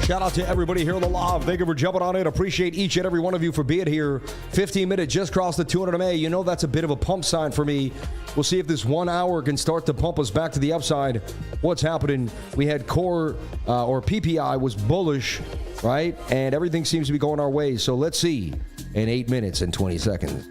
Shout out to everybody here on the live. Thank you for jumping on in. Appreciate each and every one of you for being here. 15 minutes, just crossed the 200 MA. You know that's a bit of a pump sign for me. We'll see if this 1 hour can start to pump us back to the upside. What's happening? We had core or PPI was bullish, right? And everything seems to be going our way. So let's see in 8 minutes and 20 seconds.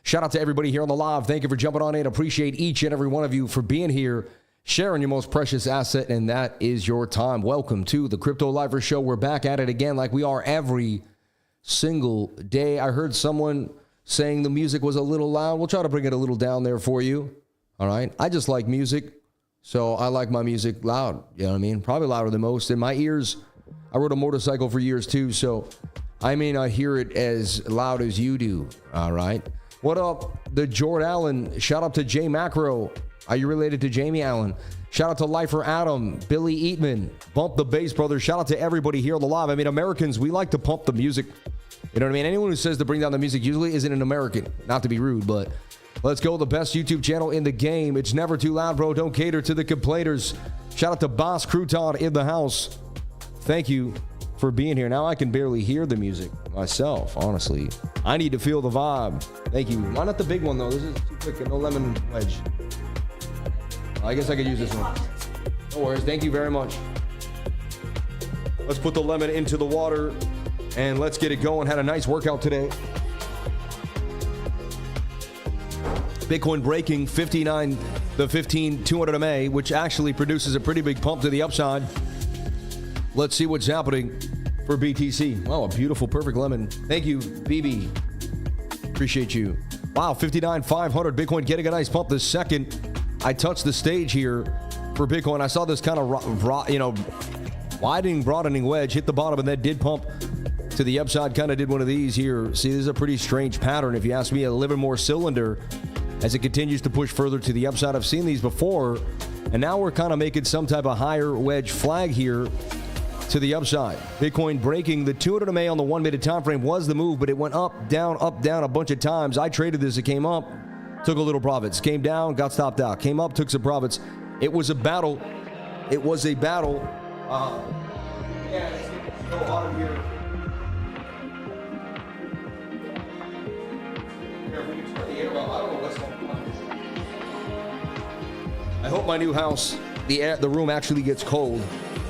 Shout out to everybody here on the live. Thank you for jumping on in. Appreciate each and every one of you for being here, sharing your most precious asset, and that is your time. Welcome to the Crypto Lifer Show. We're back at it again like we are every single day. I heard someone saying the music was a little loud. We'll try to bring it a little down there for you. All right. I just like music, so I like my music loud. You know what I mean? Probably louder than most. In my ears, I rode a motorcycle for years too, so I may not hear it as loud as you do. All right. What up, the Jord Allen? Shout out to Jay Macro. Are you related to Jamie Allen? Shout out to Lifer Adam, Billy Eatman, Bump the Bass Brothers. Shout out to everybody here on the live. I mean, Americans, we like to pump the music. You know what I mean? Anyone who says to bring down the music usually isn't an American. Not to be rude, but let's go. The best YouTube channel in the game. It's never too loud, bro. Don't cater to the complainers. Shout out to Boss Crouton in the house. Thank you for being here. Now I can barely hear the music myself, honestly. I need to feel the vibe. Thank you. Why not the big one, though? This is too quick. No lemon wedge. I guess I could use this one. No worries. Thank you very much. Let's put the lemon into the water and let's get it going. Had a nice workout today. Bitcoin breaking 200 MA, which actually produces a pretty big pump to the upside. Let's see what's happening for BTC. Wow, a beautiful, perfect lemon. Thank you, BB. Appreciate you. Wow, 59,500. Bitcoin getting a nice pump the second I touched the stage here for Bitcoin. I saw this kind of, widening, broadening wedge hit the bottom and then did pump to the upside. Kind of did one of these here. See, this is a pretty strange pattern. If you ask me, a little bit more cylinder as it continues to push further to the upside. I've seen these before, and now we're kind of making some type of higher wedge flag here to the upside. Bitcoin breaking the 200 MA on the 1 minute time frame was the move, but it went up, down, a bunch of times. I traded this. It came up, took a little profits, came down, got stopped out, came up, took some profits. It was a battle. It was a battle. Yeah, it's so hot in here. Here, we can turn the air off. I don't know what's going on. I hope my new house, the room actually gets cold.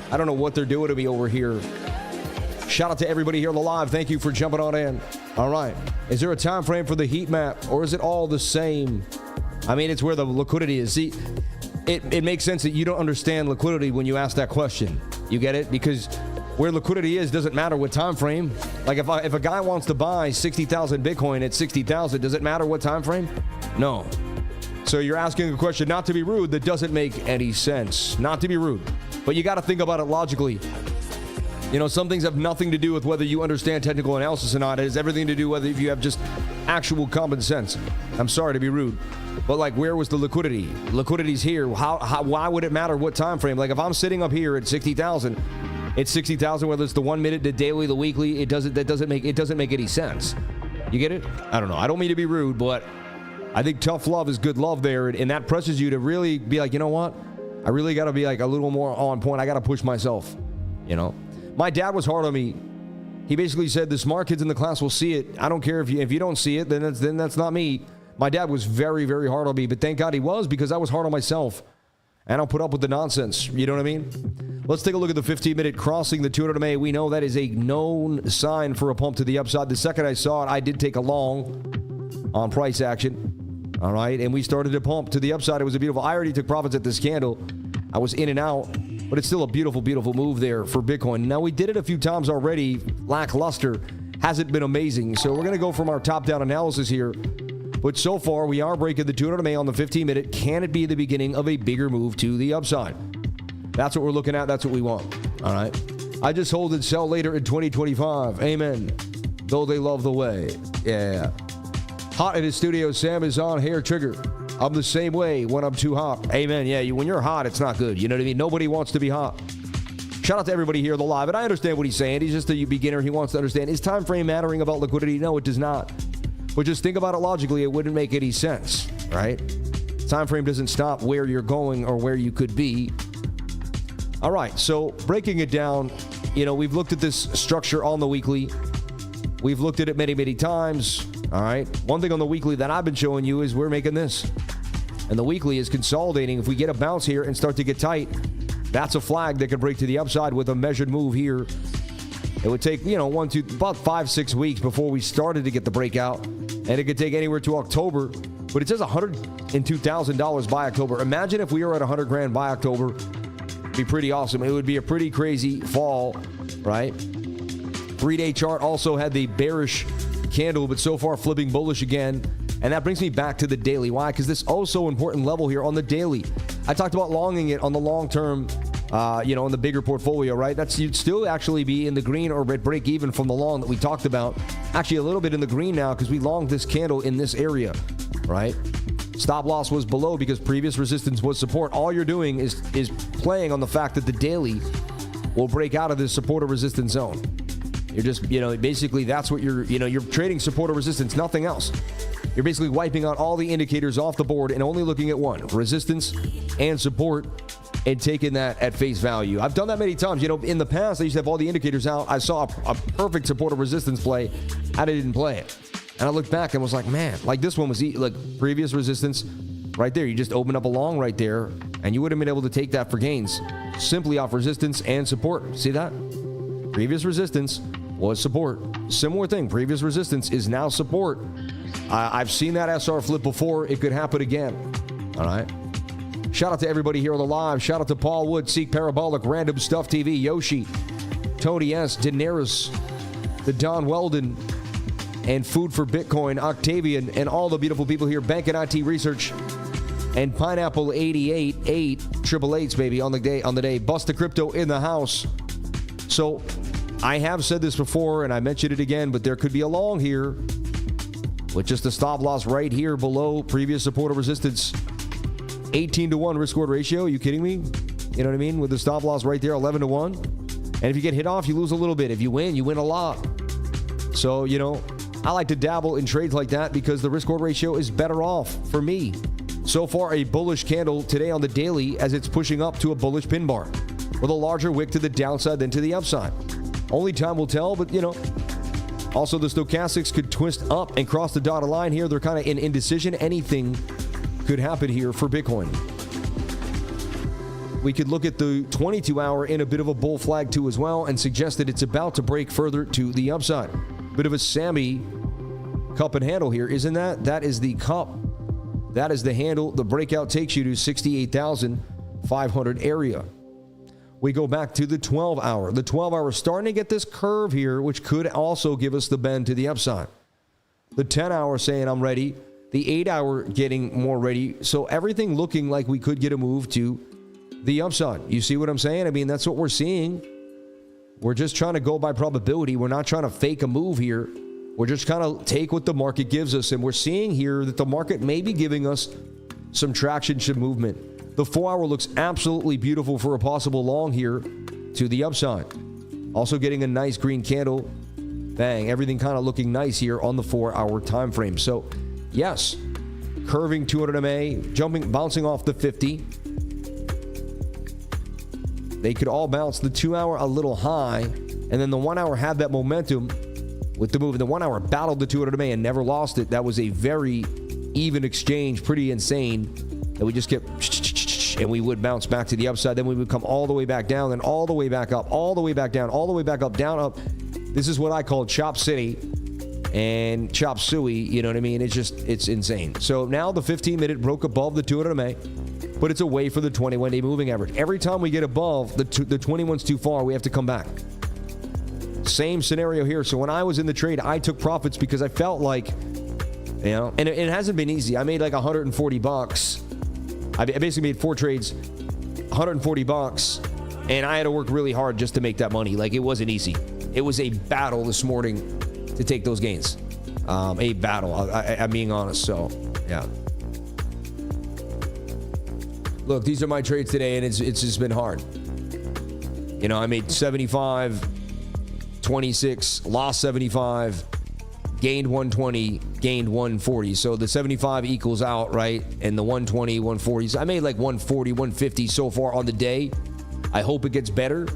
I don't know what they're doing to me over here. Shout out to everybody here on the live. Thank you for jumping on in. All right. Is there a time frame for the heat map, or is it all the same? I mean, it's where the liquidity is. See, it makes sense that you don't understand liquidity when you ask that question. You get it? Because where liquidity is doesn't matter what time frame. Like if a guy wants to buy 60,000 Bitcoin at 60,000, does it matter what time frame? No. So you're asking a question, not to be rude, that doesn't make any sense. Not to be rude. But you got to think about it logically. You know, some things have nothing to do with whether you understand technical analysis or not. It has everything to do whether if you have just actual common sense. I'm sorry to be rude, but like, where was the liquidity? Liquidity's here. Why would it matter what time frame? Like, if I'm sitting up here at 60,000, it's 60,000. Whether it's the 1 minute, the daily, the weekly, it doesn't make any sense. You get it? I don't know. I don't mean to be rude, but I think tough love is good love there, and that presses you to really be like, you know what? I really got to be like a little more on point. I got to push myself, you know? My dad was hard on me. He basically said, the smart kids in the class will see it. I don't care if you don't see it, then that's not me. My dad was very, very hard on me, but thank God he was, because I was hard on myself. And I don't put up with the nonsense. You know what I mean? Let's take a look at the 15-minute crossing the 200 MA. We know that is a known sign for a pump to the upside. The second I saw it, I did take a long on price action. All right, and we started to pump to the upside. It was a beautiful. I already took profits at this candle. I was in and out, but it's still a beautiful, beautiful move there for Bitcoin. Now, we did it a few times already. Lackluster. Hasn't been amazing. So we're going to go from our top-down analysis here. But so far, we are breaking the 200 MA on the 15-minute. Can it be the beginning of a bigger move to the upside? That's what we're looking at. That's what we want. All right. I just hold and sell later in 2025. Amen. Though they love the way. Yeah. Hot in his studio. Sam is on hair trigger. I'm the same way when I'm too hot. Amen. Yeah, when you're hot, it's not good. You know what I mean? Nobody wants to be hot. Shout out to everybody here on the live. And I understand what he's saying. He's just a beginner. He wants to understand. Is time frame mattering about liquidity? No, it does not. But just think about it logically. It wouldn't make any sense, right? Time frame doesn't stop where you're going or where you could be. All right, so breaking it down, you know, we've looked at this structure on the weekly. We've looked at it many, many times. All right. One thing on the weekly that I've been showing you is we're making this. And the weekly is consolidating. If we get a bounce here and start to get tight, that's a flag that could break to the upside with a measured move here. It would take, you know, about 5-6 weeks before we started to get the breakout. And and it could take anywhere to October, but it says $102,000 by October. Imagine if we were at 100 grand by October. It'd be pretty awesome. It would be a pretty crazy fall, right? 3-day chart also had the bearish candle, but so far flipping bullish again. And that brings me back to the daily. Why? Because this so important level here on the daily. I talked about longing it on the long term, in the bigger portfolio, right? You'd still actually be in the green or red break even from the long that we talked about. Actually, a little bit in the green now because we longed this candle in this area, right? Stop loss was below because previous resistance was support. All you're doing is playing on the fact that the daily will break out of this support or resistance zone. You're just, basically that's what you're trading support or resistance, nothing else. You're basically wiping out all the indicators off the board and only looking at one, resistance and support, and taking that at face value. I've done that many times. In the past, I used to have all the indicators out. I saw a perfect support or resistance play, and I didn't play it. And I looked back and was like, man, like this one was like previous resistance right there. You just opened up a long right there, and you would have been able to take that for gains simply off resistance and support. See that? Previous resistance was support. Similar thing. Previous resistance is now support. I've seen that SR flip before. It could happen again. All right. Shout out to everybody here on the live. Shout out to Paul Wood, Seek Parabolic, Random Stuff TV, Yoshi, Tony S, Daenerys, the Don Weldon, and Food for Bitcoin, Octavian, and all the beautiful people here. Bank and IT Research, and Pineapple 88, 888s, baby, on the day. Bust the Crypto in the house. So I have said this before, and I mentioned it again, but there could be a long here with just a stop loss right here below previous support or resistance. 18-to-1 risk-reward ratio. Are you kidding me? You know what I mean? With the stop loss right there, 11-to-1. And if you get hit off, you lose a little bit. If you win a lot. So, I like to dabble in trades like that because the risk-reward ratio is better off for me. So far, a bullish candle today on the daily as it's pushing up to a bullish pin bar with a larger wick to the downside than to the upside. Only time will tell, but, Also, the stochastics could twist up and cross the dotted line here. They're kind of in indecision. Anything could happen here for Bitcoin. We could look at the 22-hour in a bit of a bull flag too as well and suggest that it's about to break further to the upside. Bit of a Sammy cup and handle here, isn't that? That is the cup. That is the handle. The breakout takes you to 68,500 area. We go back to the 12-hour. The 12-hour starting to get this curve here, which could also give us the bend to the upside. The 10-hour saying I'm ready. The 8-hour getting more ready. So everything looking like we could get a move to the upside. You see what I'm saying? I mean, that's what we're seeing. We're just trying to go by probability. We're not trying to fake a move here. We're just kind of take what the market gives us. And we're seeing here that the market may be giving us some traction, some movement. The 4-hour looks absolutely beautiful for a possible long here to the upside. Also getting a nice green candle. Bang. Everything kind of looking nice here on the 4-hour time frame. So, yes, curving 200 MA, bouncing off the 50. They could all bounce. The 2-hour a little high, and then the 1-hour had that momentum with the move. The 1-hour battled the 200 MA and never lost it. That was a very even exchange, pretty insane. That we just kept, and we would bounce back to the upside. Then we would come all the way back down, then all the way back up, all the way back down, all the way back up, down, up. This is what I call Chop City and Chop Suey. You know what I mean? It's insane. So now the 15-minute broke above the 200 MA, but it's away for the 21-day moving average. Every time we get above the 21's too far, we have to come back. Same scenario here. So when I was in the trade, I took profits because I felt like, and it hasn't been easy. I made like $140. I basically made 4 trades, $140, and I had to work really hard just to make that money. Like, it wasn't easy. It was a battle this morning to take those gains. A battle, I'm being honest. So, yeah. Look, these are my trades today, and it's just been hard. I made 75, 26, lost 75, gained 120, gained 140. So the 75 equals out, right? And the 120, 140. So I made like 140, 150 so far on the day. I hope it gets better.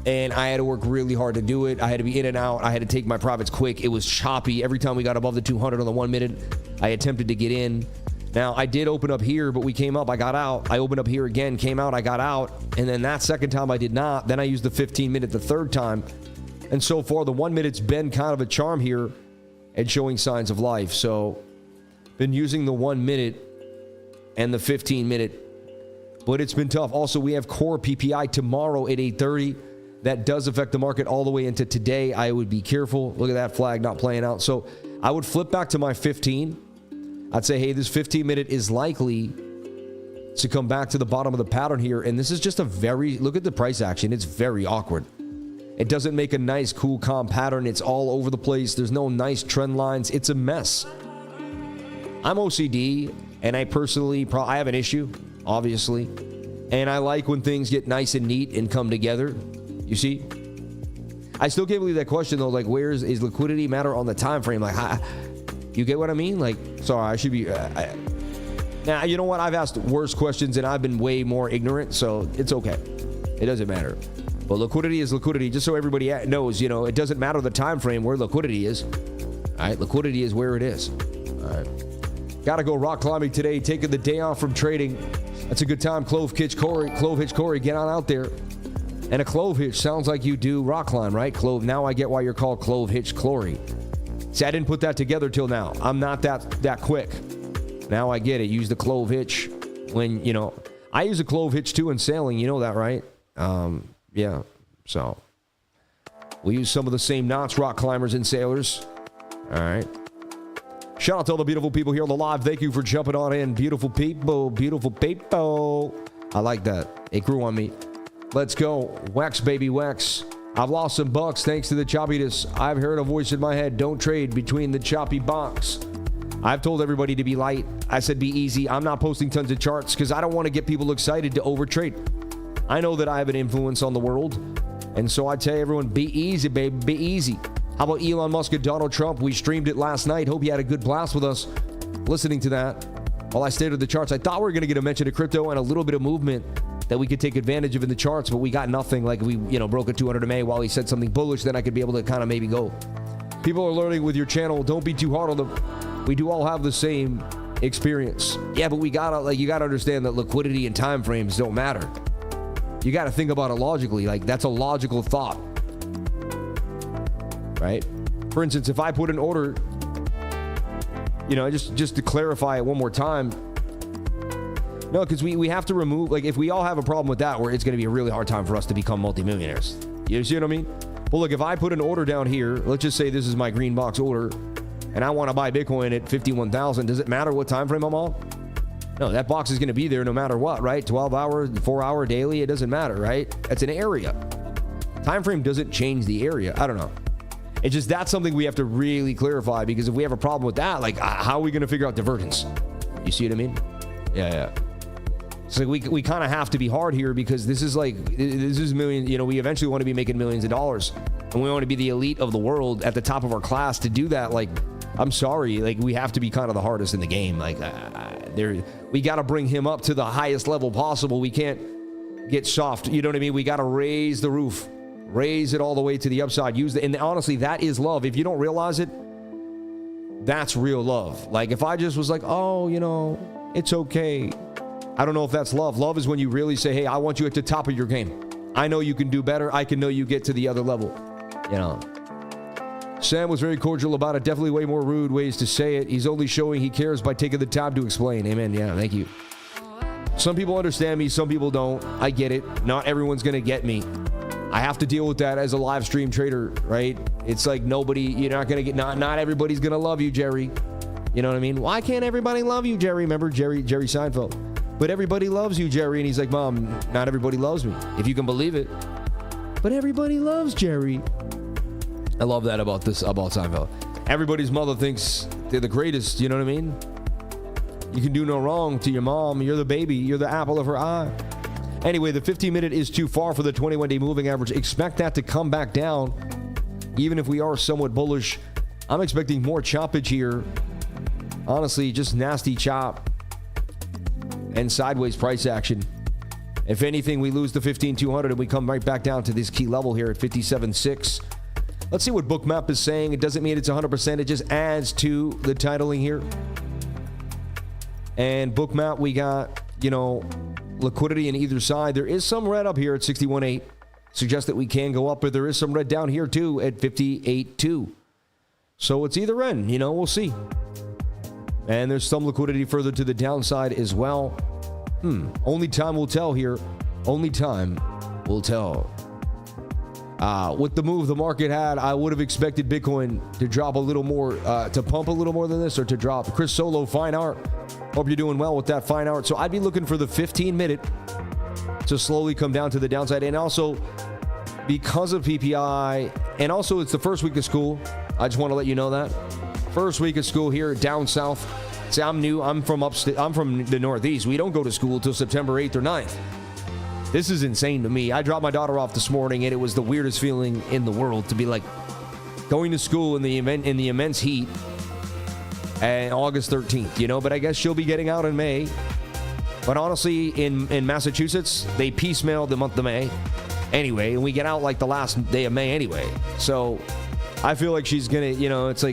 And I had to work really hard to do it. I had to be in and out. I had to take my profits quick. It was choppy. Every time we got above the 200 on the 1 minute, I attempted to get in. Now, I did open up here, but we came up. I got out. I opened up here again, came out. I got out. And then that second time I did not. Then I used the 15-minute the third time. And so far, the 1 minute's been kind of a charm here. and showing signs of life. So been using the 1 minute and the 15 minute, but it's been tough. Also, we have core PPI tomorrow at 8:30. That does affect the market all the way into today. I would be careful. Look at that flag not playing out. So I would flip back to my 15. I'd say, hey, this 15 minute is likely to come back to the bottom of the pattern here. And this is just a very, look at the price action. It's very awkward. It doesn't make a nice, cool, calm pattern. It's all over the place. There's no nice trend lines. It's a mess. I'm OCD, and I personally, I have an issue, obviously. And I like when things get nice and neat and come together. You see? I still can't believe that question, though. Like, is liquidity matter on the time frame? Like, you get what I mean? Like, sorry, I should be... Now, you know what? I've asked worse questions, and I've been way more ignorant, so it's okay. It doesn't matter. But liquidity is liquidity. Just so everybody knows, you know, it doesn't matter the time frame where liquidity is. All right? Liquidity is where it is. All right. Got to go rock climbing today, taking the day off from trading. That's a good time. Clove Hitch Corey, get on out there. And a clove hitch sounds like you do rock climb, right? Clove. Now I get why you're called Clove Hitch Corey. See, I didn't put that together till now. I'm not that quick. Now I get it. Use the clove hitch when, you know, I use a clove hitch too in sailing. You know that, right? Yeah. So we use some of the same knots, rock climbers and sailors. All right. Shout out to all the beautiful people here on the live. Thank you for jumping on in. Beautiful people. Beautiful people. I like that. It grew on me. Let's go. Wax, baby, wax. I've lost some bucks thanks to the choppiness. I've heard a voice in my head. Don't trade between the choppy box. I've told everybody to be light. I said be easy. I'm not posting tons of charts because I don't want to get people excited to overtrade. I know that I have an influence on the world. And so I tell everyone, be easy, baby. Be easy. How about Elon Musk and Donald Trump? We streamed it last night. Hope you had a good blast with us listening to that. While I stared at the charts, I thought we were going to get a mention of crypto and a little bit of movement that we could take advantage of in the charts, but we got nothing. Like we, you know, broke a 200 MA while he said something bullish, then I could be able to kind of maybe go. People are learning with your channel. Don't be too hard on them. We do all have the same experience. Yeah, but you gotta understand that liquidity and time frames don't matter. You gotta think about it logically. Like that's a logical thought, right? For instance, if I put an order, you know, just to clarify it one more time. No, because we have to remove, like, if we all have a problem with that, where it's going to be a really hard time for us to become multimillionaires. You see what I mean? Well, look, if I put an order down here, let's just say this is my green box order, and I want to buy Bitcoin at 51,000, does it matter what time frame I'm on? No, that box is going to be there no matter what, right? 12 hour, 4 hour daily, it doesn't matter, right? That's an area. Time frame doesn't change the area. I don't know. It's just that's something we have to really clarify, because if we have a problem with that, like, how are we going to figure out divergence? You see what I mean? Yeah. So we kind of have to be hard here, because this is millions. You know, we eventually want to be making millions of dollars, and we want to be the elite of the world at the top of our class. To do that, like, I'm sorry, like, we have to be kind of the hardest in the game. Like, we got to bring him up to the highest level possible. We can't get soft. You know what I mean? We got to raise the roof, raise it all the way to the upside. And honestly, that is love. If you don't realize it, that's real love. Like, if I just was like, oh, you know, it's okay. I don't know if that's love. Love is when you really say, hey, I want you at the top of your game. I know you can do better. I can know you get to the other level. You know. Sam was very cordial about it. Definitely way more rude ways to say it. He's only showing he cares by taking the time to explain. Amen. Yeah, thank you. Some people understand me. Some people don't. I get it. Not everyone's going to get me. I have to deal with that as a live stream trader, right? It's like nobody, you're not going to get, not everybody's going to love you, Jerry. You know what I mean? Why can't everybody love you, Jerry? Remember Jerry Seinfeld? But everybody loves you, Jerry. And he's like, Mom, not everybody loves me, if you can believe it. But everybody loves Jerry. I love that about Seinfeld. Everybody's mother thinks they're the greatest. You know what I mean? You can do no wrong to your mom. You're the baby. You're the apple of her eye. Anyway, the 15-minute is too far for the 21-day moving average. Expect that to come back down, even if we are somewhat bullish. I'm expecting more choppage here. Honestly, just nasty chop and sideways price action. If anything, we lose the 15,200 and we come right back down to this key level here at 57.6. Let's see what BOOKMAP is saying. It doesn't mean it's 100%. It just adds to the titling here. And BOOKMAP, we got, liquidity in either side. There is some red up here at 61.8. Suggests that we can go up, but there is some red down here too at 58.2. So it's either end, we'll see. And there's some liquidity further to the downside as well. Only time will tell here. Only time will tell. With the move the market had, I would have expected Bitcoin to drop a little more, to pump a little more than this, or to drop. Chris Solo, fine art. Hope you're doing well with that fine art. So I'd be looking for the 15-minute to slowly come down to the downside. And also, because of PPI, and also it's the first week of school. I just want to let you know that. First week of school here down south. See, I'm new. I'm from upstate. I'm from the Northeast. We don't go to school until September 8th or 9th. This is insane to me. I dropped my daughter off this morning, and it was the weirdest feeling in the world to be like going to school in the immense heat and August 13th, But I guess she'll be getting out in May. But honestly, in Massachusetts, they piecemealed the month of May anyway, and we get out like the last day of May anyway. So I feel like she's gonna, it's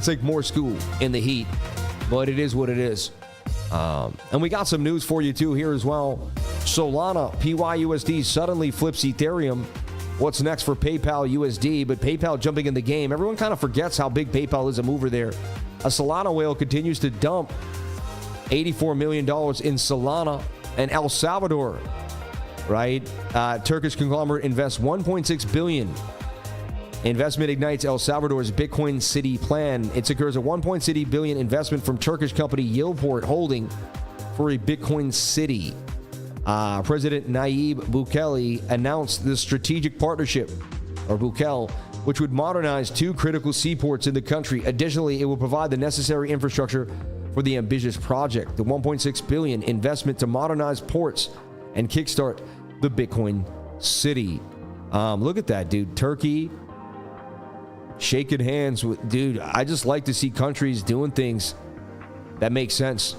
like more school in the heat, but it is what it is. And we got some news for you too here as well. Solana, PYUSD suddenly flips Ethereum. What's next for PayPal USD? But PayPal jumping in the game. Everyone kind of forgets how big PayPal is a mover there. A Solana whale continues to dump $84 million in Solana. And El Salvador, right? Turkish conglomerate invests $1.6 billion. Investment ignites El Salvador's Bitcoin City plan. It secures a $1.6 billion investment from Turkish company Yieldport Holding for a Bitcoin City. President Nayib Bukele announced the strategic partnership, or Bukele, which would modernize 2 critical seaports in the country. Additionally, it will provide the necessary infrastructure for the ambitious project. The $1.6 billion investment to modernize ports and kickstart the Bitcoin City. Look at that, dude. Turkey shaking hands with, dude. I just like to see countries doing things that make sense.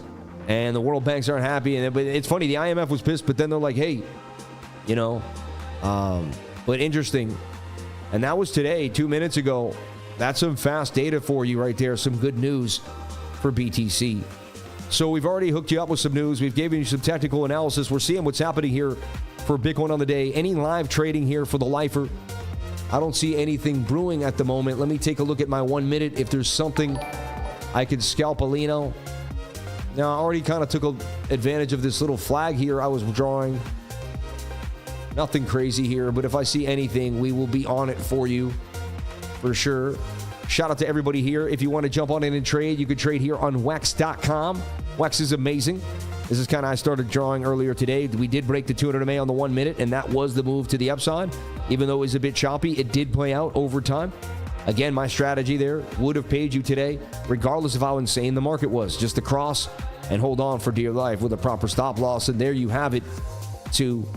And the World Banks aren't happy. And it's funny, the IMF was pissed, but then they're like, hey, but interesting. And that was today, 2 minutes ago. That's some fast data for you right there. Some good news for BTC. So we've already hooked you up with some news. We've given you some technical analysis. We're seeing what's happening here for Bitcoin on the day. Any live trading here for the lifer? I don't see anything brewing at the moment. Let me take a look at my 1 minute. If there's something I could scalp Alino. Now, I already kind of took advantage of this little flag here I was drawing. Nothing crazy here, but if I see anything, we will be on it for you for sure. Shout out to everybody here. If you want to jump on in and trade, you can trade here on Wex.com. Wex is amazing. This is kind of, I started drawing earlier today. We did break the 200 MA on the 1 minute, and that was the move to the upside. Even though it was a bit choppy, it did play out over time. Again, my strategy there would have paid you today, regardless of how insane the market was. Just to cross and hold on for dear life with a proper stop loss. And there you have it to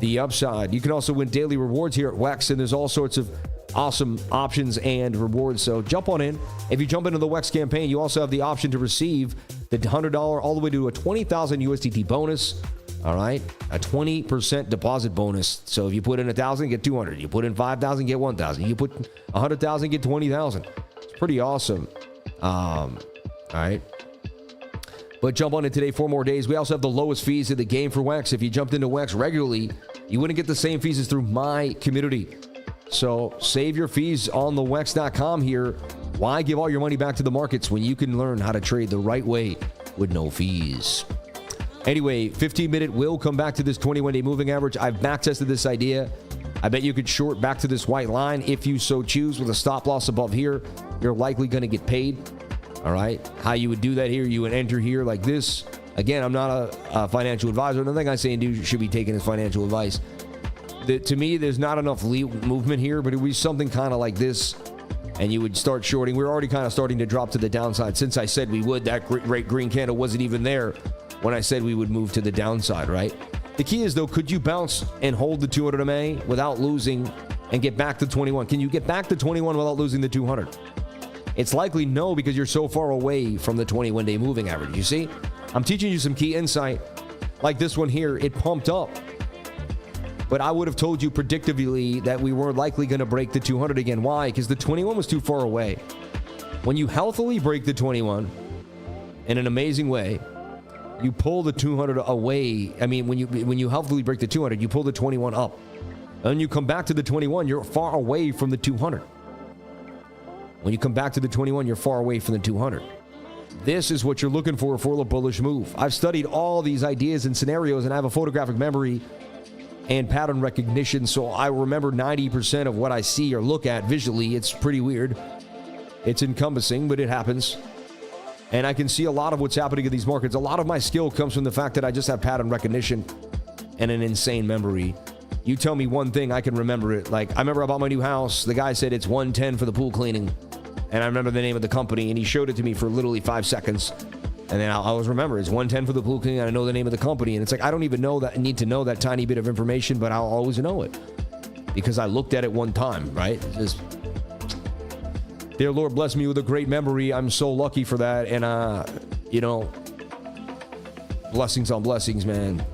the upside. You can also win daily rewards here at Wex, and there's all sorts of awesome options and rewards. So jump on in. If you jump into the Wex campaign, you also have the option to receive the $100 all the way to a 20,000 USDT bonus. All right, a 20% deposit bonus. So if you put in 1,000, get 200. You put in 5,000, get 1,000. You put 100,000, get 20,000. It's pretty awesome. All right. But jump on in today, 4 more days. We also have the lowest fees in the game for Wex. If you jumped into Wex regularly, you wouldn't get the same fees as through my community. So save your fees on the Wex.com here. Why give all your money back to the markets when you can learn how to trade the right way with no fees? Anyway, 15-minute will come back to this 21-day moving average. I've backtested this idea. I bet you could short back to this white line if you so choose with a stop loss above here. You're likely going to get paid. All right. How you would do that here, you would enter here like this. Again, I'm not a financial advisor. Nothing I say and do should be taken as financial advice. To me, there's not enough movement here, but it would be something kind of like this. And you would start shorting. We're already kind of starting to drop to the downside. Since I said we would, that great green candle wasn't even there when I said we would move to the downside, right? The key is, though, could you bounce and hold the 200 MA without losing and get back to 21? Can you get back to 21 without losing the 200? It's likely no, because you're so far away from the 21-day moving average. You see? I'm teaching you some key insight. Like this one here, it pumped up. But I would have told you predictively that we were likely going to break the 200 again. Why? Because the 21 was too far away. When you healthily break the 21 in an amazing way, you pull the 200 away. I mean, when you healthily break the 200, you pull the 21 up. And you come back to the 21, you're far away from the 200. When you come back to the 21, you're far away from the 200. This is what you're looking for a bullish move. I've studied all these ideas and scenarios, and I have a photographic memory and pattern recognition, so I remember 90% of what I see or look at visually. It's pretty weird. It's encompassing, but it happens. And I can see a lot of what's happening in these markets. A lot of my skill comes from the fact that I just have pattern recognition and an insane memory. You tell me one thing, I can remember it. Like, I remember I bought my new house. The guy said it's 110 for the pool cleaning. And I remember the name of the company, and he showed it to me for literally 5 seconds. And then I always remember it's 110 for the pool cleaning, and I know the name of the company. And it's like, I don't even need to know that tiny bit of information, but I'll always know it because I looked at it one time, right? It's just, dear Lord, bless me with a great memory. I'm so lucky for that. And, blessings on blessings, man.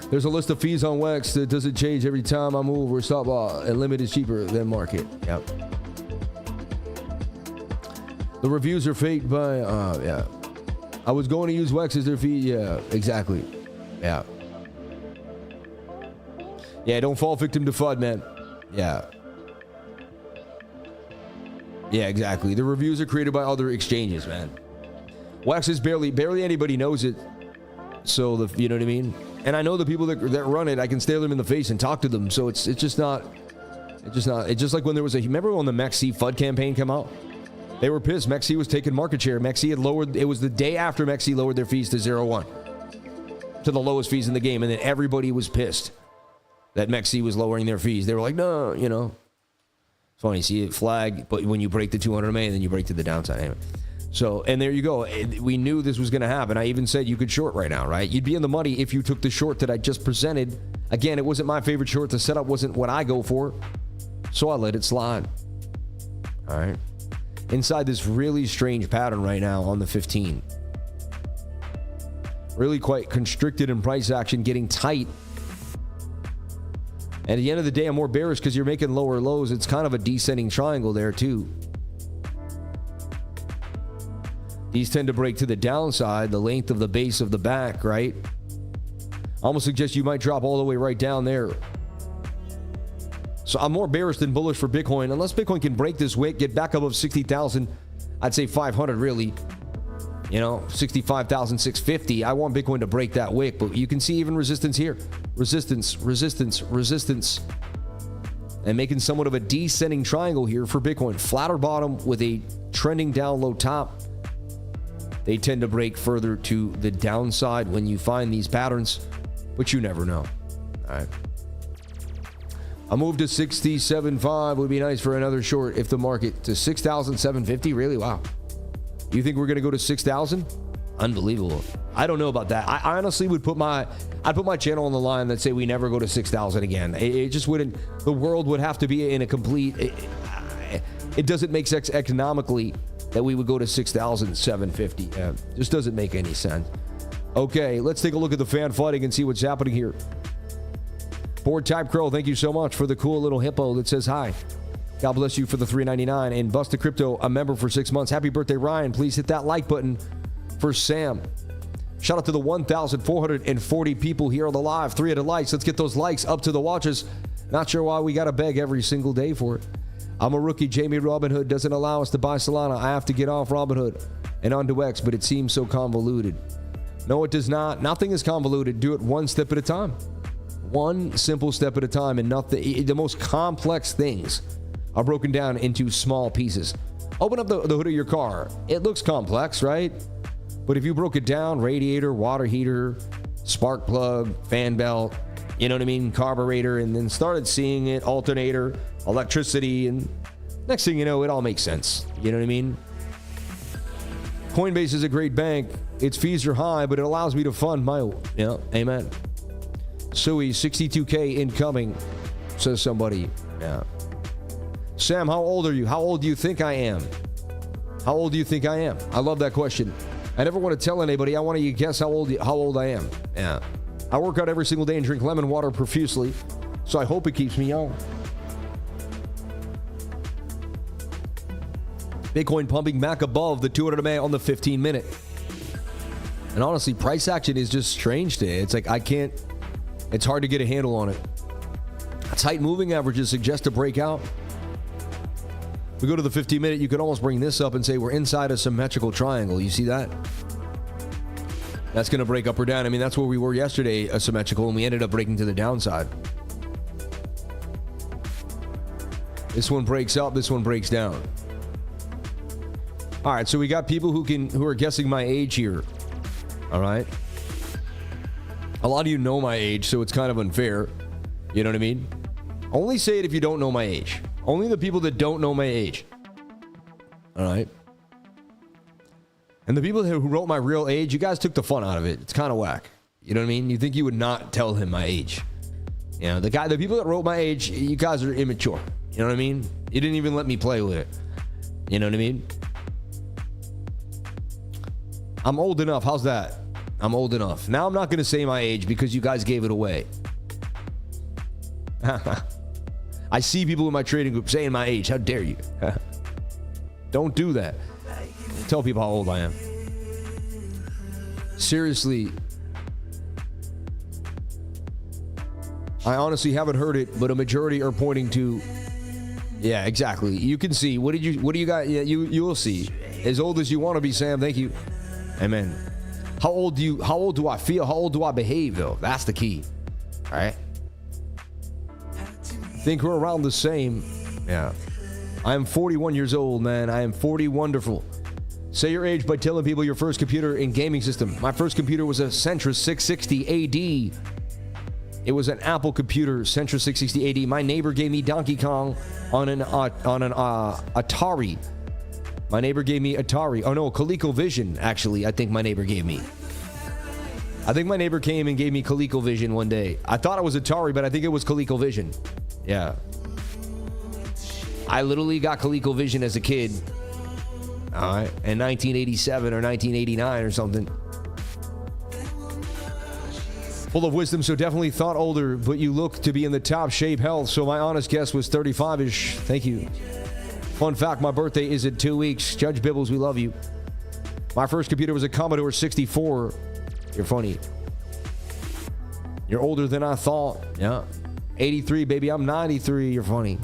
There's a list of fees on Wex that doesn't change every time I move or stop loss, and limit is cheaper than market. Yep. The reviews are faked by, yeah. I was going to use Wex as their fee. Yeah, exactly. Yeah. Yeah, don't fall victim to FUD, man. Yeah. Yeah, exactly. The reviews are created by other exchanges, man. Wex is barely anybody knows it. So, you know what I mean? And I know the people that run it, I can stare them in the face and talk to them. So it's just not. It's just like when there was remember when the MEXC FUD campaign came out? They were pissed. MEXC was taking market share. MEXC had lowered, it was the day after MEXC lowered their fees to 0.1, to the lowest fees in the game. And then everybody was pissed that MEXC was lowering their fees. They were like, no, you know. It's funny, see it flag, but when you break the 200 MA, then you break to the downside. Anyway. So, and there you go. We knew this was going to happen. I even said you could short right now, right? You'd be in the money if you took the short that I just presented. Again, it wasn't my favorite short. The setup wasn't what I go for. So I let it slide. All right. Inside this really strange pattern right now on the 15. Really quite constricted in price action, getting tight. And at the end of the day, I'm more bearish because you're making lower lows. It's kind of a descending triangle there too. These tend to break to the downside, the length of the base of the back, right? I almost suggest you might drop all the way right down there. So I'm more bearish than bullish for Bitcoin. Unless Bitcoin can break this wick, get back above 60,000, I'd say 500 really. You know, 65,650. I want Bitcoin to break that wick, but you can see even resistance here. Resistance, resistance, resistance. And making somewhat of a descending triangle here for Bitcoin. Flatter bottom with a trending down low top. They tend to break further to the downside when you find these patterns, but you never know. All right. A move to 67.5 would be nice for another short if the market to 6,750. Really? Wow. You think we're going to go to 6,000? Unbelievable. I don't know about that. I honestly would I'd put my channel on the line that say we never go to 6,000 again. It just wouldn't, the world would have to be in a complete, it doesn't make sense economically that we would go to 6,750. Just doesn't make any sense. Okay, let's take a look at the fan flooding and see what's happening here. Board Type Crow, thank you so much for the cool little hippo that says hi. God bless you for the $3.99. And Busta Crypto, a member for 6 months. Happy birthday, Ryan. Please hit that like button for Sam. Shout out to the 1,440 people here on the live. 300 likes. Let's get those likes up to the watchers. Not sure why we got to beg every single day for it. I'm a rookie. Jamie Robinhood doesn't allow us to buy Solana. I have to get off Robinhood and onto X, but it seems so convoluted. No, it does not. Nothing is convoluted. Do it one step at a time. One simple step at a time, and nothing. The most complex things are broken down into small pieces. Open up the hood of your car. It looks complex, right? But if you broke it down, radiator, water heater, spark plug, fan belt, you know what I mean, carburetor, and then started seeing it, alternator, electricity, and next thing you know, it all makes sense. You know what I mean? Coinbase is a great bank. Its fees are high, but it allows me to fund my, amen. Sui, 62K incoming, says somebody. Yeah. Sam, how old are you? How old do you think I am? How old do you think I am? I love that question. I never want to tell anybody. I want you to guess how old I am. Yeah. I work out every single day and drink lemon water profusely, so I hope it keeps me young. Bitcoin pumping back above the 200 MA on the 15-minute. And honestly, price action is just strange today. It's like it's hard to get a handle on it. Tight moving averages suggest a breakout. We go to the 15-minute, you could almost bring this up and say we're inside a symmetrical triangle. You see that? That's going to break up or down. I mean, that's where we were yesterday, a symmetrical, and we ended up breaking to the downside. This one breaks up, this one breaks down. All right, so we got people who are guessing my age here. All right. A lot of you know my age, so it's kind of unfair. You know what I mean? Only say it if you don't know my age. Only the people that don't know my age. All right. And the people who wrote my real age, you guys took the fun out of it. It's kind of whack. You know what I mean? You think you would not tell him my age. You know, the people that wrote my age, you guys are immature. You know what I mean? You didn't even let me play with it. You know what I mean? I'm old enough. How's that? I'm old enough. Now I'm not going to say my age because you guys gave it away. I see people in my trading group saying my age. How dare you? Don't do that. Tell people how old I am. Seriously. I honestly haven't heard it, but a majority are pointing to. Yeah, exactly. You can see. What do you got? Yeah, you will see. As old as you want to be, Sam. Thank you. Amen. How old do I feel? How old do I behave though? That's the key. All right. Think we're around the same. Yeah. I am 41 years old, man. I am 40 wonderful. Say your age by telling people your first computer in gaming system. My first computer was a Centrus 660 AD. It was an Apple computer, Centrus 660 AD. My neighbor gave me Donkey Kong on an Atari. My neighbor gave me Atari. Oh no, ColecoVision, actually, I think my neighbor gave me. I think my neighbor came and gave me ColecoVision one day. I thought it was Atari, but I think it was ColecoVision. Yeah. I literally got ColecoVision as a kid. All right. In 1987 or 1989 or something. Full of wisdom, so definitely thought older, but you look to be in the top shape health, so my honest guess was 35-ish. Thank you. Fun fact, my birthday is in 2 weeks. Judge Bibbles, we love you. My first computer was a Commodore 64. You're funny. You're older than I thought. Yeah. 83, baby. I'm 93. You're funny.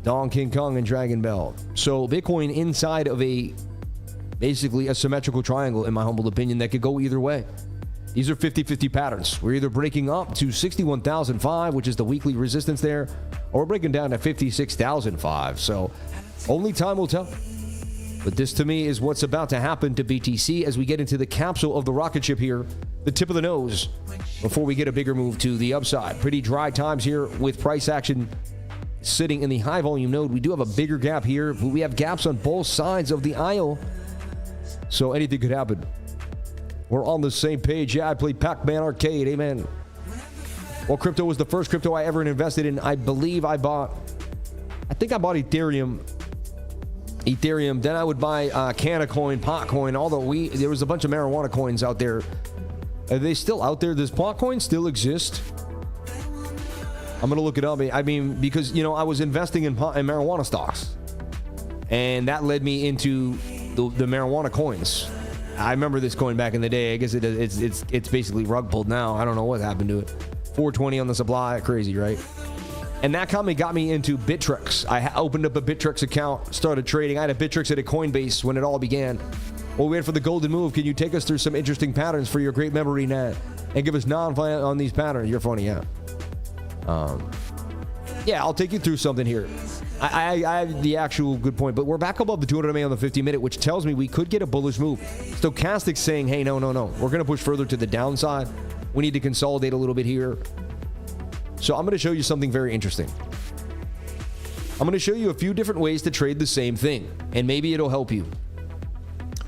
Don King Kong and Dragon Bell. So Bitcoin inside of basically a symmetrical triangle, in my humble opinion, that could go either way. These are 50-50 patterns. We're either breaking up to 61,005, which is the weekly resistance there, or we're breaking down to 56,005. So only time will tell. But this to me is what's about to happen to BTC as we get into the capsule of the rocket ship here, the tip of the nose, before we get a bigger move to the upside. Pretty dry times here with price action sitting in the high volume node. We do have a bigger gap here, but we have gaps on both sides of the aisle. So anything could happen. We're on the same page. Yeah, I played Pac-Man Arcade. Amen. Well, crypto was the first crypto I ever invested in. I think I bought Ethereum. Then I would buy Canacoin, Potcoin, although there was a bunch of marijuana coins out there. Are they still out there? Does Potcoin still exist? I'm going to look it up. I mean, because, I was investing in marijuana stocks. And that led me into the marijuana coins. I remember this coin back in the day. I guess it's basically rug pulled now. I don't know what happened to it. 420 on the supply. Crazy, right? And that company got me into Bittrex. I opened up a Bittrex account, started trading. I had a Bittrex at a Coinbase when it all began. Well, we wait for the golden move. Can you take us through some interesting patterns for your great memory, Nat? And give us non-violent on these patterns. You're funny, yeah. Yeah, I'll take you through something here. I have the actual good point, but we're back above the 200 MA on the 50-minute, which tells me we could get a bullish move. Stochastic's saying, hey, no. We're going to push further to the downside. We need to consolidate a little bit here. So I'm going to show you something very interesting. I'm going to show you a few different ways to trade the same thing, and maybe it'll help you.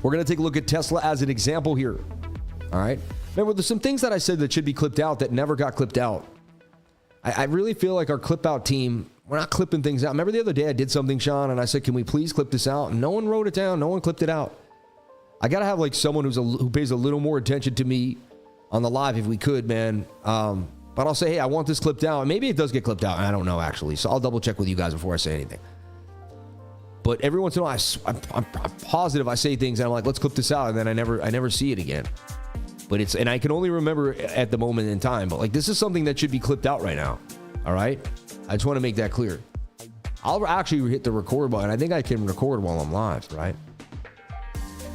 We're going to take a look at Tesla as an example here. All right. Remember, there's some things that I said that should be clipped out that never got clipped out. I really feel like our clip out team, we're not clipping things out. Remember the other day I did something, Sean, and I said, can we please clip this out? And no one wrote it down. No one clipped it out. I got to have like someone who pays a little more attention to me on the live if we could, man. But I'll say, hey, I want this clipped out. And maybe it does get clipped out. I don't know, actually. So I'll double check with you guys before I say anything. But every once in a while, I'm positive I say things and I'm like, let's clip this out. And then I never see it again. But and I can only remember at the moment in time. But like, this is something that should be clipped out right now. All right. I just want to make that clear. I'll actually hit the record button. I think I can record while I'm live, right?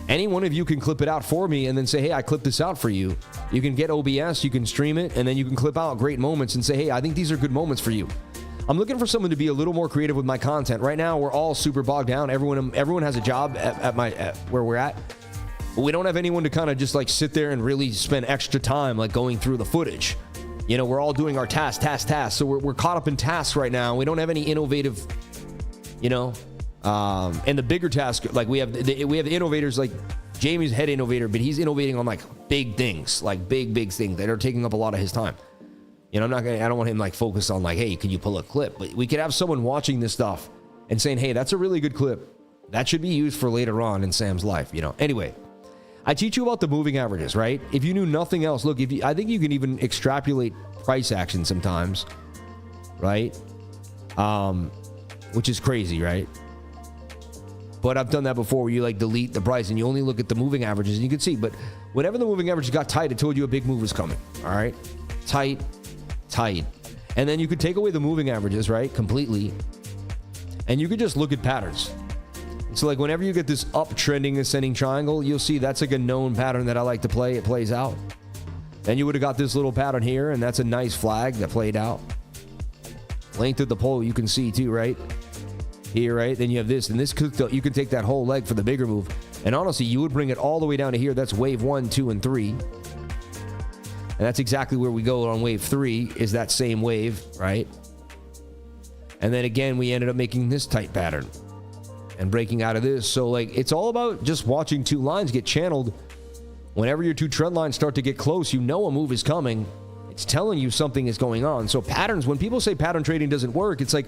Any one of you can clip it out for me and then say, hey, I clipped this out for you. You can get OBS, you can stream it, and then you can clip out great moments and say, hey, I think these are good moments for you. I'm looking for someone to be a little more creative with my content. Right now, we're all super bogged down. Everyone has a job at where we're at. But we don't have anyone to kind of just like sit there and really spend extra time like going through the footage. You know, we're all doing our tasks. So we're caught up in tasks right now. We don't have any innovative, you know, and the bigger task, like we have the innovators, like Jamie's head innovator, but he's innovating on like big things, like big things that are taking up a lot of his time. You know, I don't want him like focused on like, hey, can you pull a clip? But we could have someone watching this stuff and saying, hey, that's a really good clip. That should be used for later on in Sam's life, you know. Anyway, I teach you about the moving averages, right? If you knew nothing else, look, I think you can even extrapolate price action sometimes, right? Which is crazy, right? But I've done that before where you like delete the price and you only look at the moving averages and you can see. But whenever the moving averages got tight, it told you a big move was coming, all right? Tight. And then you could take away the moving averages, right? Completely. And you could just look at patterns. So like whenever you get this uptrending ascending triangle, you'll see that's like a known pattern that I like to play. It plays out. Then you would have got this little pattern here, and that's a nice flag that played out. Length of the pole you can see too, right? Here, right? Then you have this, and this you can take that whole leg for the bigger move. And honestly, you would bring it all the way down to here. That's wave 1, 2, and 3. And that's exactly where we go on wave 3 is that same wave, right? And then again, we ended up making this tight pattern and breaking out of this. So like, it's all about just watching two lines get channeled. Whenever your two trend lines start to get close, you know a move is coming. It's telling you something is going on. So patterns, when people say pattern trading doesn't work, it's like,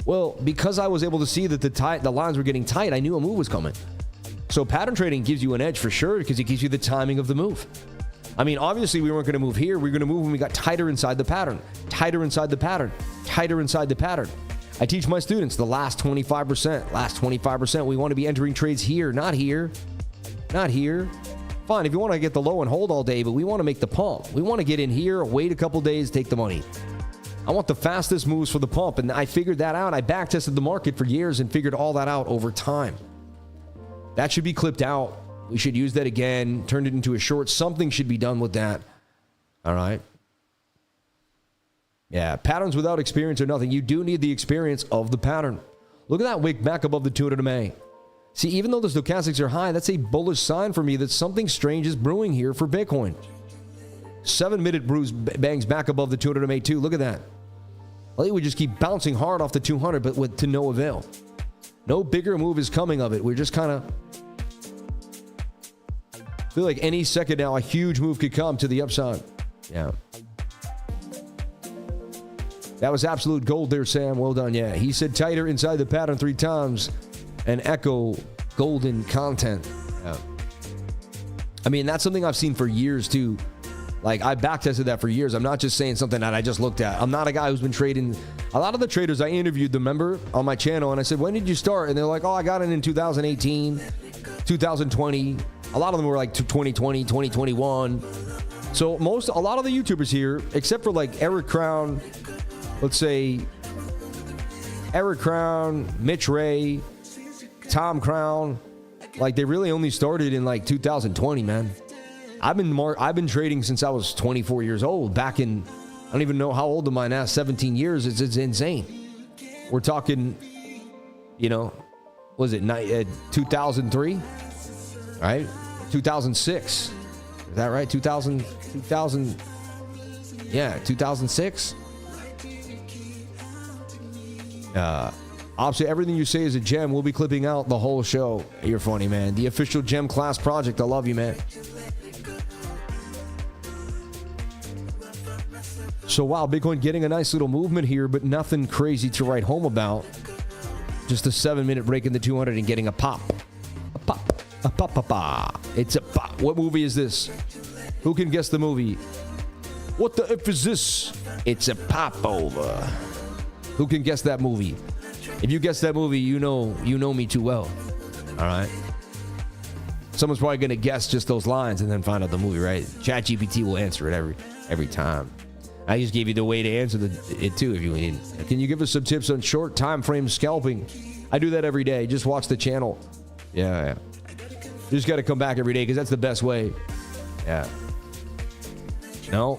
well, because I was able to see that the lines were getting tight, I knew a move was coming. So pattern trading gives you an edge for sure because it gives you the timing of the move. I mean, obviously we weren't going to move here. We were going to move when we got tighter inside the pattern, tighter inside the pattern, tighter inside the pattern. I teach my students the last 25%, we want to be entering trades here, not here, not here. Fine, if you want to get the low and hold all day, but we want to make the pump. We want to get in here, wait a couple days, take the money. I want the fastest moves for the pump, and I figured that out. I backtested the market for years and figured all that out over time. That should be clipped out. We should use that again, turn it into a short. Something should be done with that. All right. Yeah, patterns without experience are nothing. You do need the experience of the pattern. Look at that wick back above the 200 MA. See, even though the stochastics are high, that's a bullish sign for me that something strange is brewing here for Bitcoin. 7-minute bangs back above the 200 MA too. Look at that. Lately, we just keep bouncing hard off the 200, but to no avail. No bigger move is coming of it. We're just kind of feel like any second now a huge move could come to the upside. Yeah. That was absolute gold there, Sam. Well done. Yeah. He said tighter inside the pattern 3 times and echo golden content. Yeah. I mean, that's something I've seen for years too. Like I backtested that for years. I'm not just saying something that I just looked at. I'm not a guy who's been trading. A lot of the traders I interviewed, member on my channel, and I said, when did you start? And they're like, oh, I got it in 2018, 2020. A lot of them were like 2020, 2021. So a lot of the YouTubers here, except for like Eric Crown, let's say Eric Crown, Mitch Ray, Tom Crown, like they really only started in like 2020, man. I've been trading since I was 24 years old. Back in, I don't even know how old am I now, 17 years. It's insane. We're talking, you know, was it 2003, right? 2006. Is that right? 2000, yeah, 2006. Obviously, everything you say is a gem. We'll be clipping out the whole show. You're funny, man. The official gem class project. I love you, man. So, wow, Bitcoin getting a nice little movement here, but nothing crazy to write home about. Just a 7-minute break in the 200 and getting a pop. A pop. A pop, pop, pop. It's a pop. What movie is this? Who can guess the movie? What the F is this? It's a pop over. Who can guess that movie? If you guess that movie, you know me too well. All right. Someone's probably going to guess just those lines and then find out the movie, right? ChatGPT will answer it every time. I just gave you the way to answer it too if you need. Can you give us some tips on short time frame scalping? I do that every day. Just watch the channel. Yeah. You just got to come back every day because that's the best way. Yeah. No.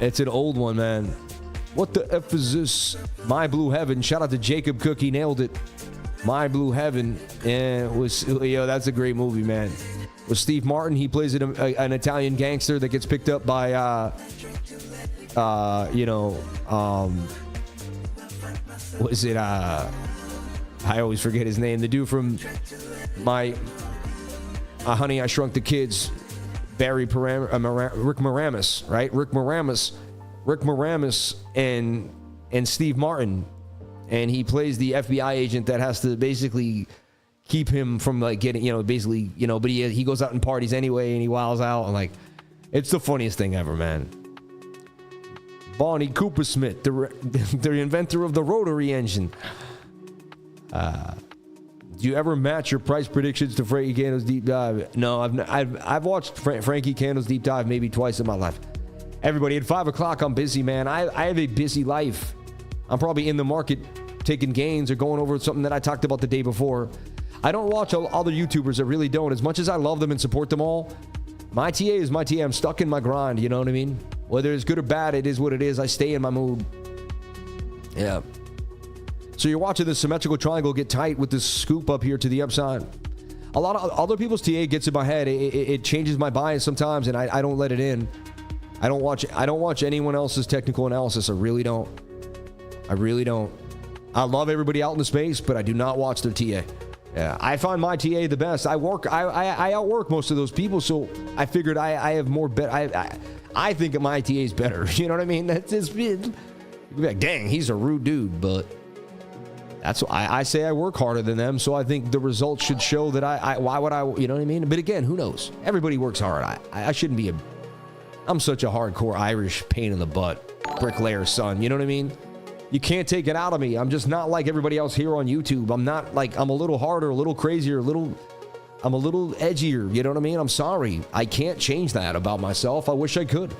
It's an old one, man. What the F is this? My Blue Heaven. Shout out to Jacob Cook. He nailed it. My Blue Heaven. And that's a great movie, man. With Steve Martin, he plays an Italian gangster that gets picked up by, what is it? I always forget his name. The dude from my Honey, I Shrunk the Kids, Rick Moranis, right? Rick Moranis and Steve Martin. And he plays the FBI agent that has to basically keep him from like getting, but he goes out and parties anyway and he wiles out. And like, it's the funniest thing ever, man. Bonnie Coopersmith, the inventor of the rotary engine. Do you ever match your price predictions to Frankie Candle's deep dive? No, I've watched Frankie Candle's deep dive maybe twice in my life. Everybody, at 5 o'clock, I'm busy, man. I have a busy life. I'm probably in the market taking gains or going over something that I talked about the day before. I don't watch other YouTubers that really don't. As much as I love them and support them all, my TA is my TA. I'm stuck in my grind, you know what I mean? Whether it's good or bad, it is what it is. I stay in my mood. Yeah. So you're watching this symmetrical triangle get tight with this scoop up here to the upside. A lot of other people's TA gets in my head. It changes my bias sometimes, and I don't let it in. I don't watch anyone else's technical analysis. I really don't. I love everybody out in the space, but I do not watch their TA. Yeah, I find my TA the best. I outwork most of those people, so I figured I have more I think my TA is better. You know what I mean? That's just you'd be like, dang, he's a rude dude, but that's why I say I work harder than them, so I think the results should show that why would I, you know what I mean? But again, who knows? Everybody works hard. I shouldn't be I'm such a hardcore Irish pain in the butt, bricklayer son, you know what I mean? You can't take it out of me. I'm just not like everybody else here on YouTube. I'm not like, I'm a little harder, a little crazier, I'm a little edgier, you know what I mean? I'm sorry. I can't change that about myself. I wish I could.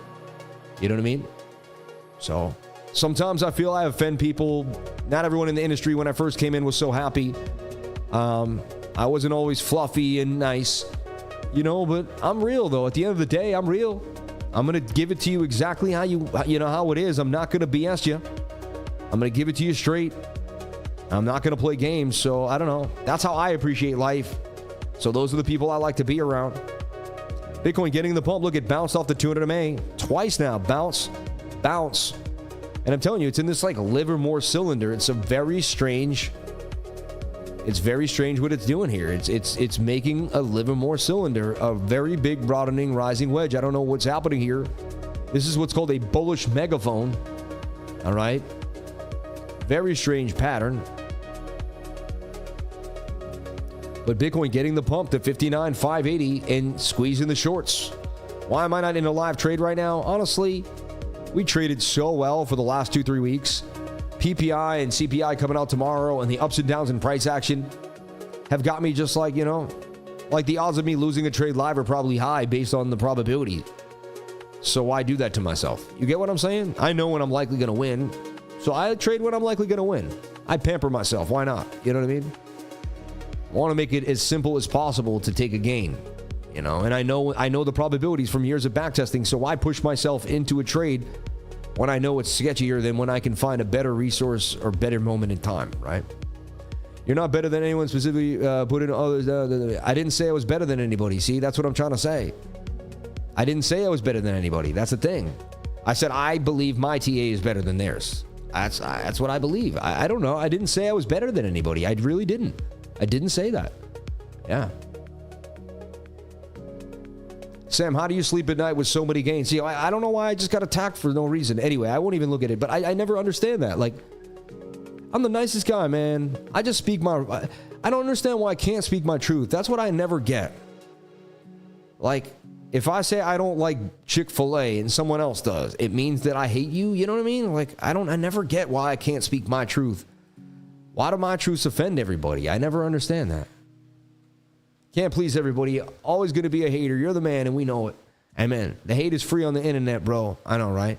You know what I mean? So sometimes I feel I offend people. Not everyone in the industry when I first came in was so happy. I wasn't always fluffy and nice, but I'm real though. At the end of the day, I'm real. I'm going to give it to you exactly how how it is. I'm not going to BS you. I'm going to give it to you straight. I'm not going to play games. So I don't know. That's how I appreciate life. So those are the people I like to be around. Bitcoin getting the pump. Look, it bounced off the 200 MA twice now. Bounce. And I'm telling you, it's in this like Livermore cylinder. It's very strange what it's doing here. It's making a Livermore cylinder, a very big broadening rising wedge. I don't know what's happening here. This is what's called a bullish megaphone. All right. Very strange pattern. But Bitcoin getting the pump to 59,580 and squeezing the shorts. Why am I not in a live trade right now? Honestly, we traded so well for the last 2-3 weeks. PPI and CPI coming out tomorrow, and the ups and downs in price action have got me just like, like the odds of me losing a trade live are probably high based on the probability. So why do that to myself? You get what I'm saying? I know when I'm likely going to win. So I trade when I'm likely going to win. I pamper myself. Why not? You know what I mean? I want to make it as simple as possible to take a gain. And I know the probabilities from years of backtesting, so I push myself into a trade when I know it's sketchier than when I can find a better resource or better moment in time, right? You're not better than anyone specifically put in others. I didn't say I was better than anybody. See, that's what I'm trying to say. I didn't say I was better than anybody. That's the thing. I said I believe my TA is better than theirs. That's what I believe. I don't know. I didn't say I was better than anybody. I really didn't. I didn't say that. Yeah. Sam, how do you sleep at night with so many gains? See, I don't know why I just got attacked for no reason. Anyway, I won't even look at it, but I never understand that. Like, I'm the nicest guy, man. I just speak I don't understand why I can't speak my truth. That's what I never get. Like, if I say I don't like Chick-fil-A and someone else does, it means that I hate you. You know what I mean? Like, I never get why I can't speak my truth. Why do my truths offend everybody? I never understand that. Can't please everybody. Always going to be a hater. You're the man, and we know it. Amen. The hate is free on the internet, bro. I know, right?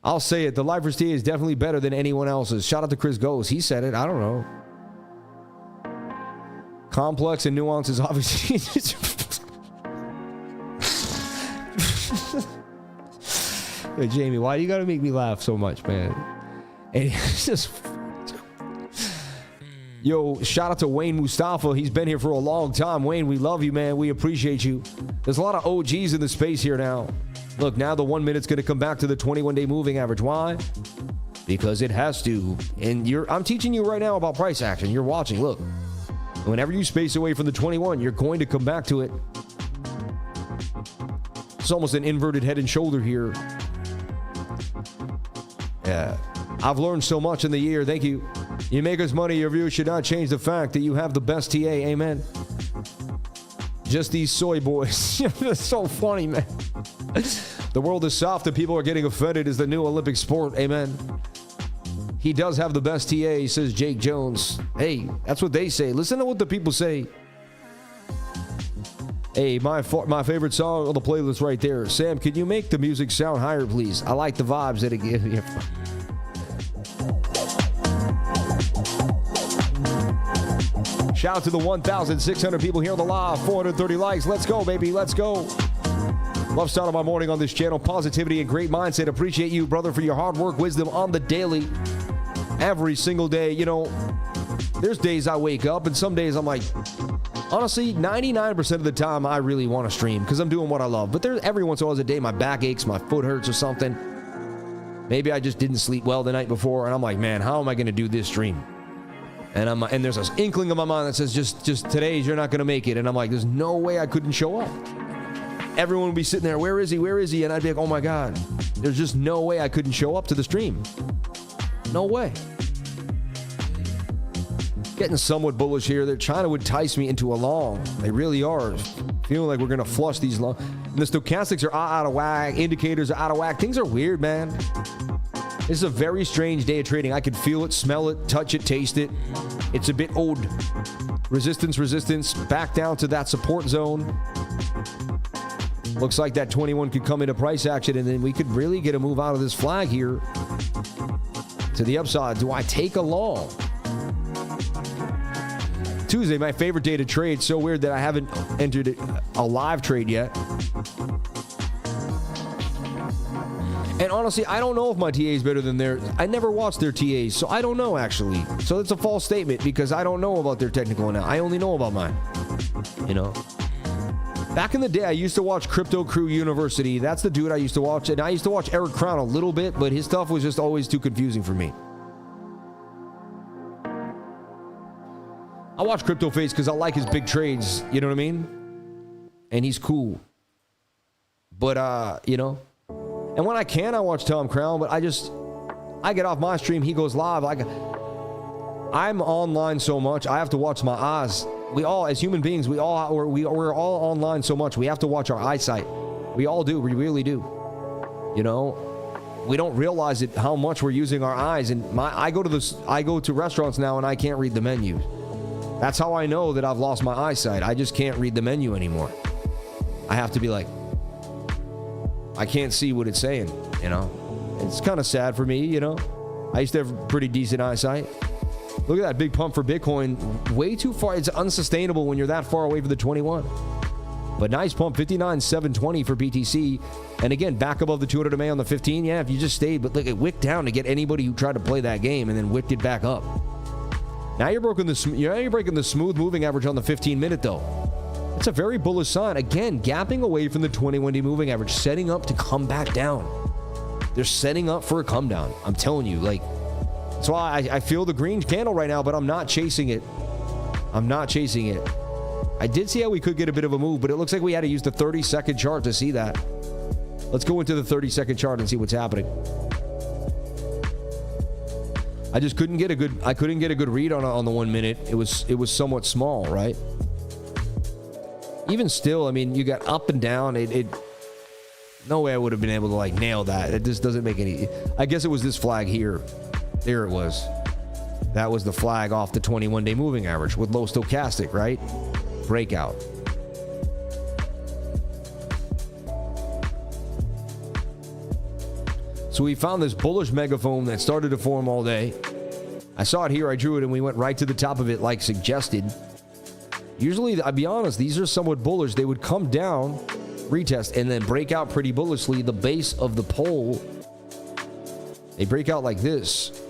I'll say it. The Lifers TA is definitely better than anyone else's. Shout out to Chris Goes. He said it. I don't know. Complex and nuance is obviously... Hey, Jamie, why you gotta make me laugh so much, man? And it's just... Yo, shout out to Wayne Mustafa. He's been here for a long time. Wayne, we love you, man. We appreciate you. There's a lot of OGs in the space here now. Look, now the 1 minute's going to come back to the 21-day moving average. Why? Because it has to. And I'm teaching you right now about price action. You're watching. Look, whenever you space away from the 21, you're going to come back to it. It's almost an inverted head and shoulder here. Yeah. I've learned so much in the year. Thank you. You make us money, your views should not change the fact that you have the best TA. Amen. Just these soy boys. That's so funny, man. The world is soft and people are getting offended is the new Olympic sport. Amen. He does have the best TA, says Jake Jones. Hey, that's what they say. Listen to what the people say. Hey, my favorite song on the playlist right there. Sam, can you make the music sound higher, please? I like the vibes that it gives. Shout out to the 1,600 people here on the live. 430 likes. Let's go, baby. Let's go. Love starting my morning on this channel. Positivity and great mindset. Appreciate you, brother, for your hard work, wisdom on the daily. Every single day. You know, there's days I wake up and some days I'm like, honestly, 99% of the time I really want to stream because I'm doing what I love. But there's every once in a while a day my back aches, my foot hurts or something. Maybe I just didn't sleep well the night before and I'm like, man, how am I going to do this stream? And there's an inkling in my mind that says, just today, you're not going to make it. And I'm like, there's no way I couldn't show up. Everyone would be sitting there, where is he? Where is he? And I'd be like, oh my God, there's just no way I couldn't show up to the stream. No way. Getting somewhat bullish here. They're trying to entice me into a long. They really are. Feeling like we're going to flush these long. And the stochastics are out of whack. Indicators are out of whack. Things are weird, man. This is a very strange day of trading. I can feel it, smell it, touch it, taste it. It's a bit old. Resistance, back down to that support zone. Looks like that 21 could come into price action, and then we could really get a move out of this flag here to the upside. Do I take a long? Tuesday, my favorite day to trade. So weird that I haven't entered a live trade yet. And honestly, I don't know if my TA is better than theirs. I never watched their TAs, so I don't know, actually. So it's a false statement because I don't know about their technical now. I only know about mine. You know? Back in the day, I used to watch Crypto Crew University. That's the dude I used to watch. And I used to watch Eric Crown a little bit, but his stuff was just always too confusing for me. I watch Crypto Face because I like his big trades. You know what I mean? And he's cool. But, you know... And when I can, I watch Tom Crown, but I get off my stream, he goes live. I'm online so much, I have to watch my eyes. We all, as human beings, we're all online so much, we have to watch our eyesight. We all do, we really do. You know, we don't realize it, how much we're using our eyes. And I go to restaurants now and I can't read the menu. That's how I know that I've lost my eyesight. I just can't read the menu anymore. I have to be like, I can't see what it's saying, you know. It's kind of sad for me, you know. I used to have pretty decent eyesight. Look at that big pump for Bitcoin. Way too far. It's unsustainable when you're that far away from the 21. But nice pump, 59,720 for BTC. And again, back above the 200 MA on the 15. Yeah, if you just stayed, but look, it wicked down to get anybody who tried to play that game and then wicked it back up. Now you're breaking the smooth moving average on the 15-minute, though. It's a very bullish sign. Again, gapping away from the 21-day moving average, setting up to come back down. They're setting up for a come down. I'm telling you, like, that's why I feel the green candle right now, but I'm not chasing it. I'm not chasing it. I did see how we could get a bit of a move, but it looks like we had to use the 30-second chart to see that. Let's go into the 30-second chart and see what's happening. I just couldn't get a good read on the 1 minute. It was somewhat small, right? Even still, I mean, you got up and down. No way I would have been able to like nail that. It just doesn't make any. I guess it was this flag here. There it was. That was the flag off the 21-day moving average with low stochastic, right? Breakout. So we found this bullish megaphone that started to form all day. I saw it here, I drew it, and we went right to the top of it like suggested. Usually, I'll be honest, these are somewhat bullish. They would come down, retest, and then break out pretty bullishly. The base of the pole, they break out like this.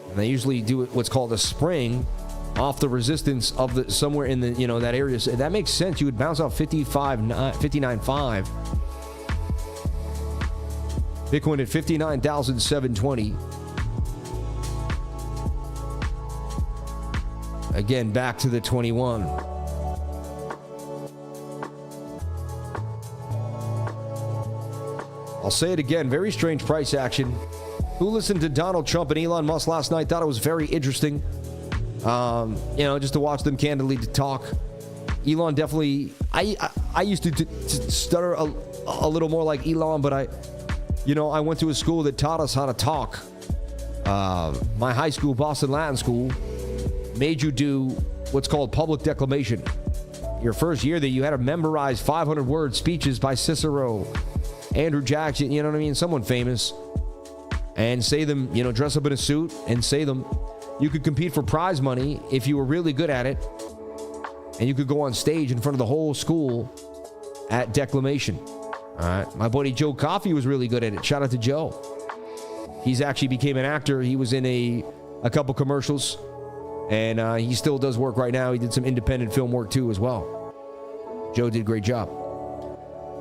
And they usually do what's called a spring off the resistance of the somewhere in the, you know, that area. So that makes sense. You would bounce off 59.5. Bitcoin at 59,720. Again, back to the 21. I'll say it again, very strange price action. Who listened to Donald Trump and Elon Musk last night thought it was very interesting. You know, just to watch them candidly to talk. Elon definitely, I used to stutter a little more like Elon, but I went to a school that taught us how to talk. My high school, Boston Latin School, made you do what's called public declamation. Your first year that you had to memorize 500-word speeches by Cicero, Andrew Jackson, you know what I mean? Someone famous. And say them, you know, dress up in a suit and say them. You could compete for prize money if you were really good at it. And you could go on stage in front of the whole school at declamation. All right. My buddy Joe Coffey was really good at it. Shout out to Joe. He's actually became an actor. He was in a couple commercials. And he still does work right now. He did some independent film work too as well. Joe did a great job.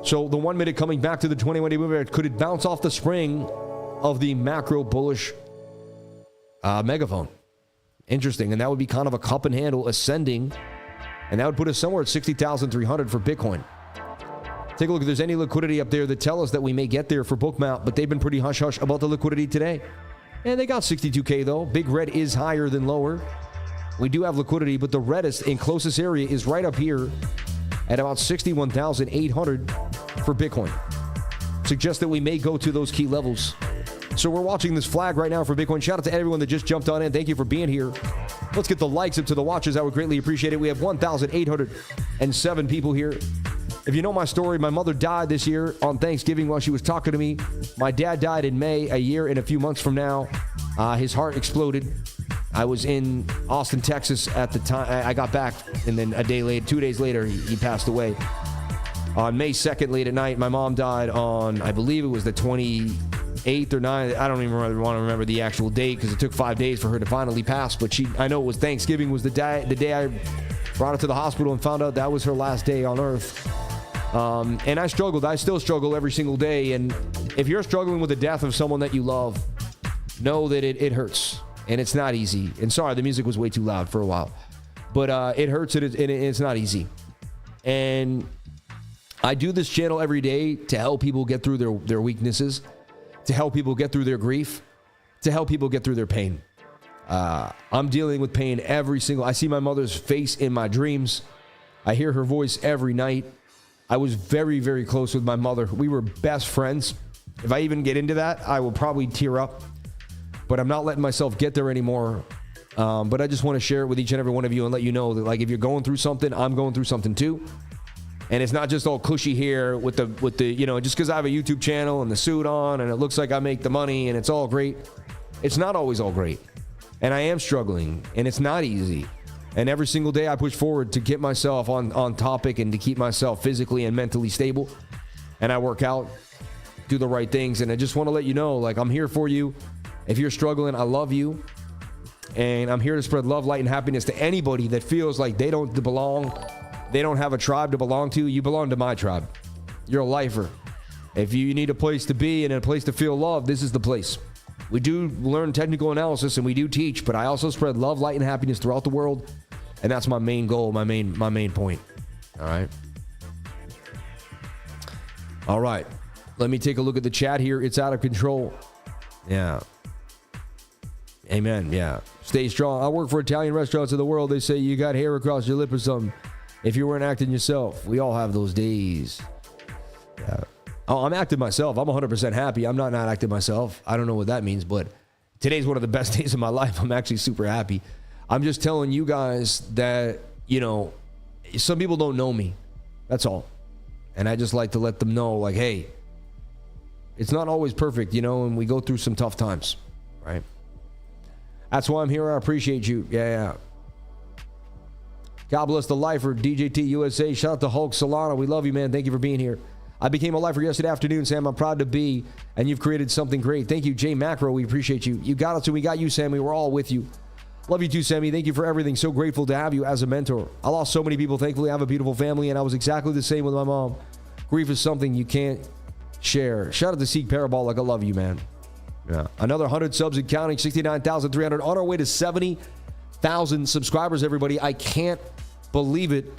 So the 1 minute coming back to the 21-day moving, could it bounce off the spring of the macro bullish megaphone? Interesting. And that would be kind of a cup and handle ascending. And that would put us somewhere at 60,300 for Bitcoin. Take a look if there's any liquidity up there that tell us that we may get there for BOOKMAP, but they've been pretty hush-hush about the liquidity today. And they got 62K though. Big red is higher than lower. We do have liquidity, but the reddest and closest area is right up here at about 61,800 for Bitcoin. Suggests that we may go to those key levels. So we're watching this flag right now for Bitcoin. Shout out to everyone that just jumped on in. Thank you for being here. Let's get the likes up to the watchers. I would greatly appreciate it. We have 1,807 people here. If you know my story, my mother died this year on Thanksgiving while she was talking to me. My dad died in May, a year and a few months from now. His heart exploded. I was in Austin, Texas at the time. I got back, and then 2 days later, he passed away. On May 2nd, late at night, my mom died on, I believe it was the 28th or 9th. I don't even want to remember the actual date because it took 5 days for her to finally pass. But I know it was Thanksgiving was the day I brought her to the hospital and found out that was her last day on Earth. And I struggled. I still struggle every single day. And if you're struggling with the death of someone that you love, know that it hurts. And it's not easy. And sorry, the music was way too loud for a while. But it hurts and it's not easy. And I do this channel every day to help people get through their weaknesses, to help people get through their grief, to help people get through their pain. I'm dealing with pain I see my mother's face in my dreams. I hear her voice every night. I was very, very close with my mother. We were best friends. If I even get into that, I will probably tear up. But I'm not letting myself get there anymore. But I just want to share it with each and every one of you and let you know that, like, if you're going through something, I'm going through something too. And it's not just all cushy here with the you know, just because I have a YouTube channel and the suit on and it looks like I make the money and it's all great. It's not always all great. And I am struggling and it's not easy. And every single day I push forward to get myself on topic and to keep myself physically and mentally stable. And I work out, do the right things. And I just want to let you know, like, I'm here for you. If you're struggling, I love you. And I'm here to spread love, light, and happiness to anybody that feels like they don't belong. They don't have a tribe to belong to. You belong to my tribe. You're a lifer. If you need a place to be and a place to feel love, this is the place. We do learn technical analysis and we do teach, but I also spread love, light, and happiness throughout the world. And that's my main goal, my main point. All right. All right. Let me take a look at the chat here. It's out of control. Yeah. Amen. Yeah. Stay strong. I work for Italian restaurants in the world. They say you got hair across your lip or something. If you weren't acting yourself, we all have those days. Yeah. Oh, I'm acting myself. I'm 100% happy. I'm not acting myself. I don't know what that means, but today's one of the best days of my life. I'm actually super happy. I'm just telling you guys that, you know, some people don't know me. That's all. And I just like to let them know, like, hey, It's not always perfect, you know, and we go through some tough times, right? That's why I'm here. I appreciate you. Yeah. God bless the lifer, DJT USA. Shout out to Hulk Solana. We love you, man. Thank you for being here. I became a lifer yesterday afternoon, Sam. I'm proud to be, and you've created something great. Thank you, J Macro. We appreciate you. You got us, and we got you, Sammy. We're all with you. Love you too, Sammy. Thank you for everything. So grateful to have you as a mentor. I lost so many people. Thankfully, I have a beautiful family, and I was exactly the same with my mom. Grief is something you can't share. Shout out to Seek Parabolic. I love you, man. Yeah. Another 100 subs and counting. 69,300 on our way to 70,000 subscribers, everybody. I can't believe it.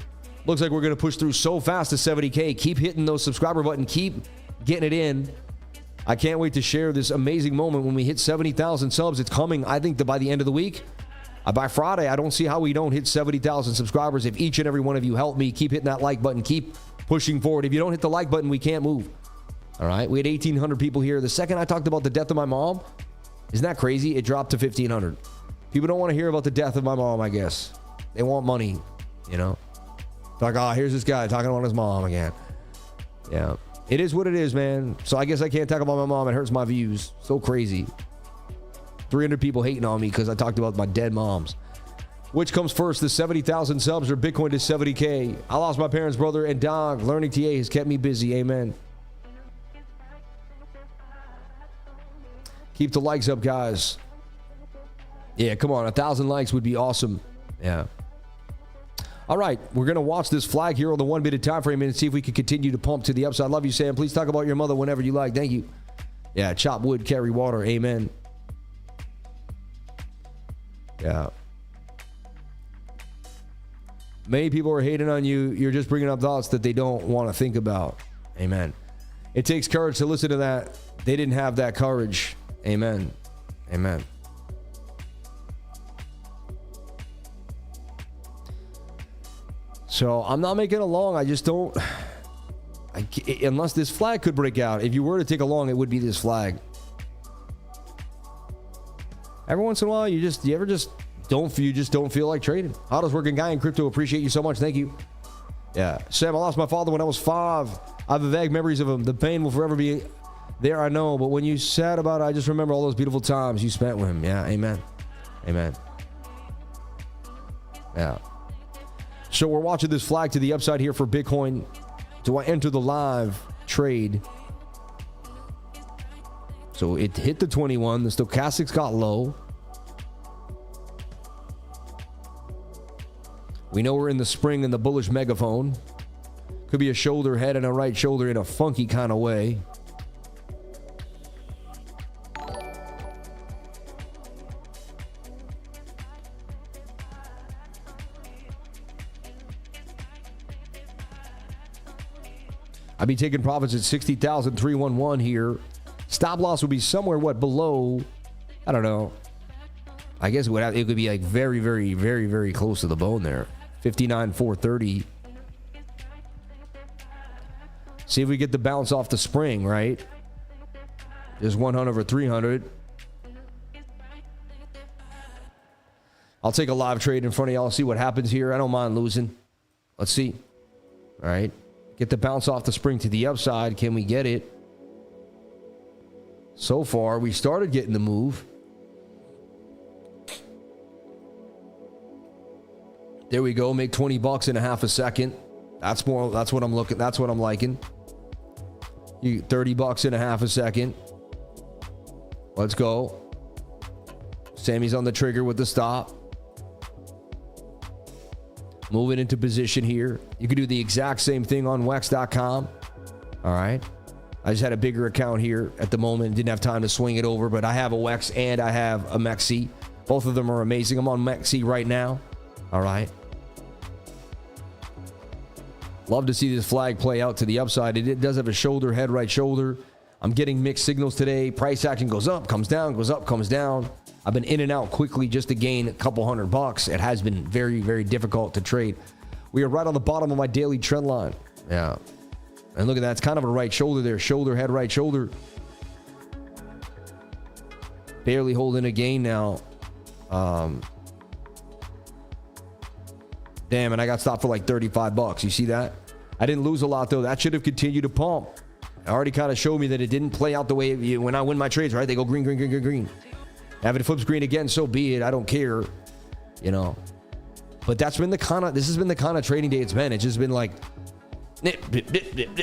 Looks like we're going to push through so fast to 70K. Keep hitting those subscriber button. Keep getting it in. I can't wait to share this amazing moment when we hit 70,000 subs. It's coming, I think, by the end of the week. By Friday, I don't see how we don't hit 70,000 subscribers if each and every one of you help me. Keep hitting that like button. Keep pushing forward. If you don't hit the like button, we can't move. All right? We had 1,800 people here. The second I talked about the death of my mom, isn't that crazy? It dropped to 1,500. People don't want to hear about the death of my mom, I guess. They want money, you know? It's like, oh, here's this guy talking about his mom again. Yeah. It is what it is, man. So I guess I can't talk about my mom. It hurts my views. So crazy. 300 people hating on me because I talked about my dead moms. Which comes first, the 70,000 subs or Bitcoin to 70K? I lost my parents, brother, and dog. Learning TA has kept me busy. Amen. Keep the likes up, guys. Yeah, come on. 1,000 likes would be awesome. Yeah. All right. We're going to watch this flag here on the 1 minute time frame and see if we can continue to pump to the upside. Love you, Sam. Please talk about your mother whenever you like. Thank you. Yeah. Chop wood, carry water. Amen. Yeah. Many people are hating on you. You're just bringing up thoughts that they don't want to think about. Amen. It takes courage to listen to that. They didn't have that courage. Amen. Amen. So I'm not making a long. I just don't. Unless this flag could break out. If you were to take a long, it would be this flag. Every once in a while, you just don't feel like trading. Hottest working guy in crypto. Appreciate you so much. Thank you. Yeah. Sam, I lost my father when I was 5. I have vague memories of him. The pain will forever be there, I know. But when you said about it, I just remember all those beautiful times you spent with him. Yeah. Amen. Amen. Yeah. So we're watching this flag to the upside here for Bitcoin. Do I enter the live trade? So it hit the 21. The stochastics got low. We know we're in the spring in the bullish megaphone. Could be a shoulder head and a right shoulder in a funky kind of way. I'd be taking profits at 60,311 here. Stop loss would be somewhere, below, I don't know. I guess it could be like very, very, very, very close to the bone there. 59,430. See if we get the bounce off the spring, right? Just 100 over 300. I'll take a live trade in front of y'all, see what happens here. I don't mind losing. Let's see. All right. Get the bounce off the spring to the upside. Can we get it? So far, we started getting the move. There we go. Make 20 bucks in a half a second. That's what I'm looking. That's what I'm liking. You 30 bucks in a half a second. Let's go. Sammy's on the trigger with the stop. Moving into position here. You can do the exact same thing on Wex.com. All right. I just had a bigger account here at the moment. Didn't have time to swing it over, but I have a Wex and I have a Mexi. Both of them are amazing. I'm on Mexi right now. All right. Love to see this flag play out to the upside. It does have a shoulder, head, right shoulder. I'm getting mixed signals today. Price action goes up, comes down, goes up, comes down. I've been in and out quickly just to gain a couple $100. It has been very, very difficult to trade. We are right on the bottom of my daily trend line. Yeah. And look at that. It's kind of a right shoulder there. Shoulder, head, right shoulder. Barely holding a gain now. Damn, and I got stopped for like $35. You see that? I didn't lose a lot, though. That should have continued to pump. I already kind of showed me that it didn't play out the way when I win my trades, right? They go green, green, green, green, green. If it flips green again, so be it. I don't care, you know. But this has been the kind of trading day it's been. It's just been like, it's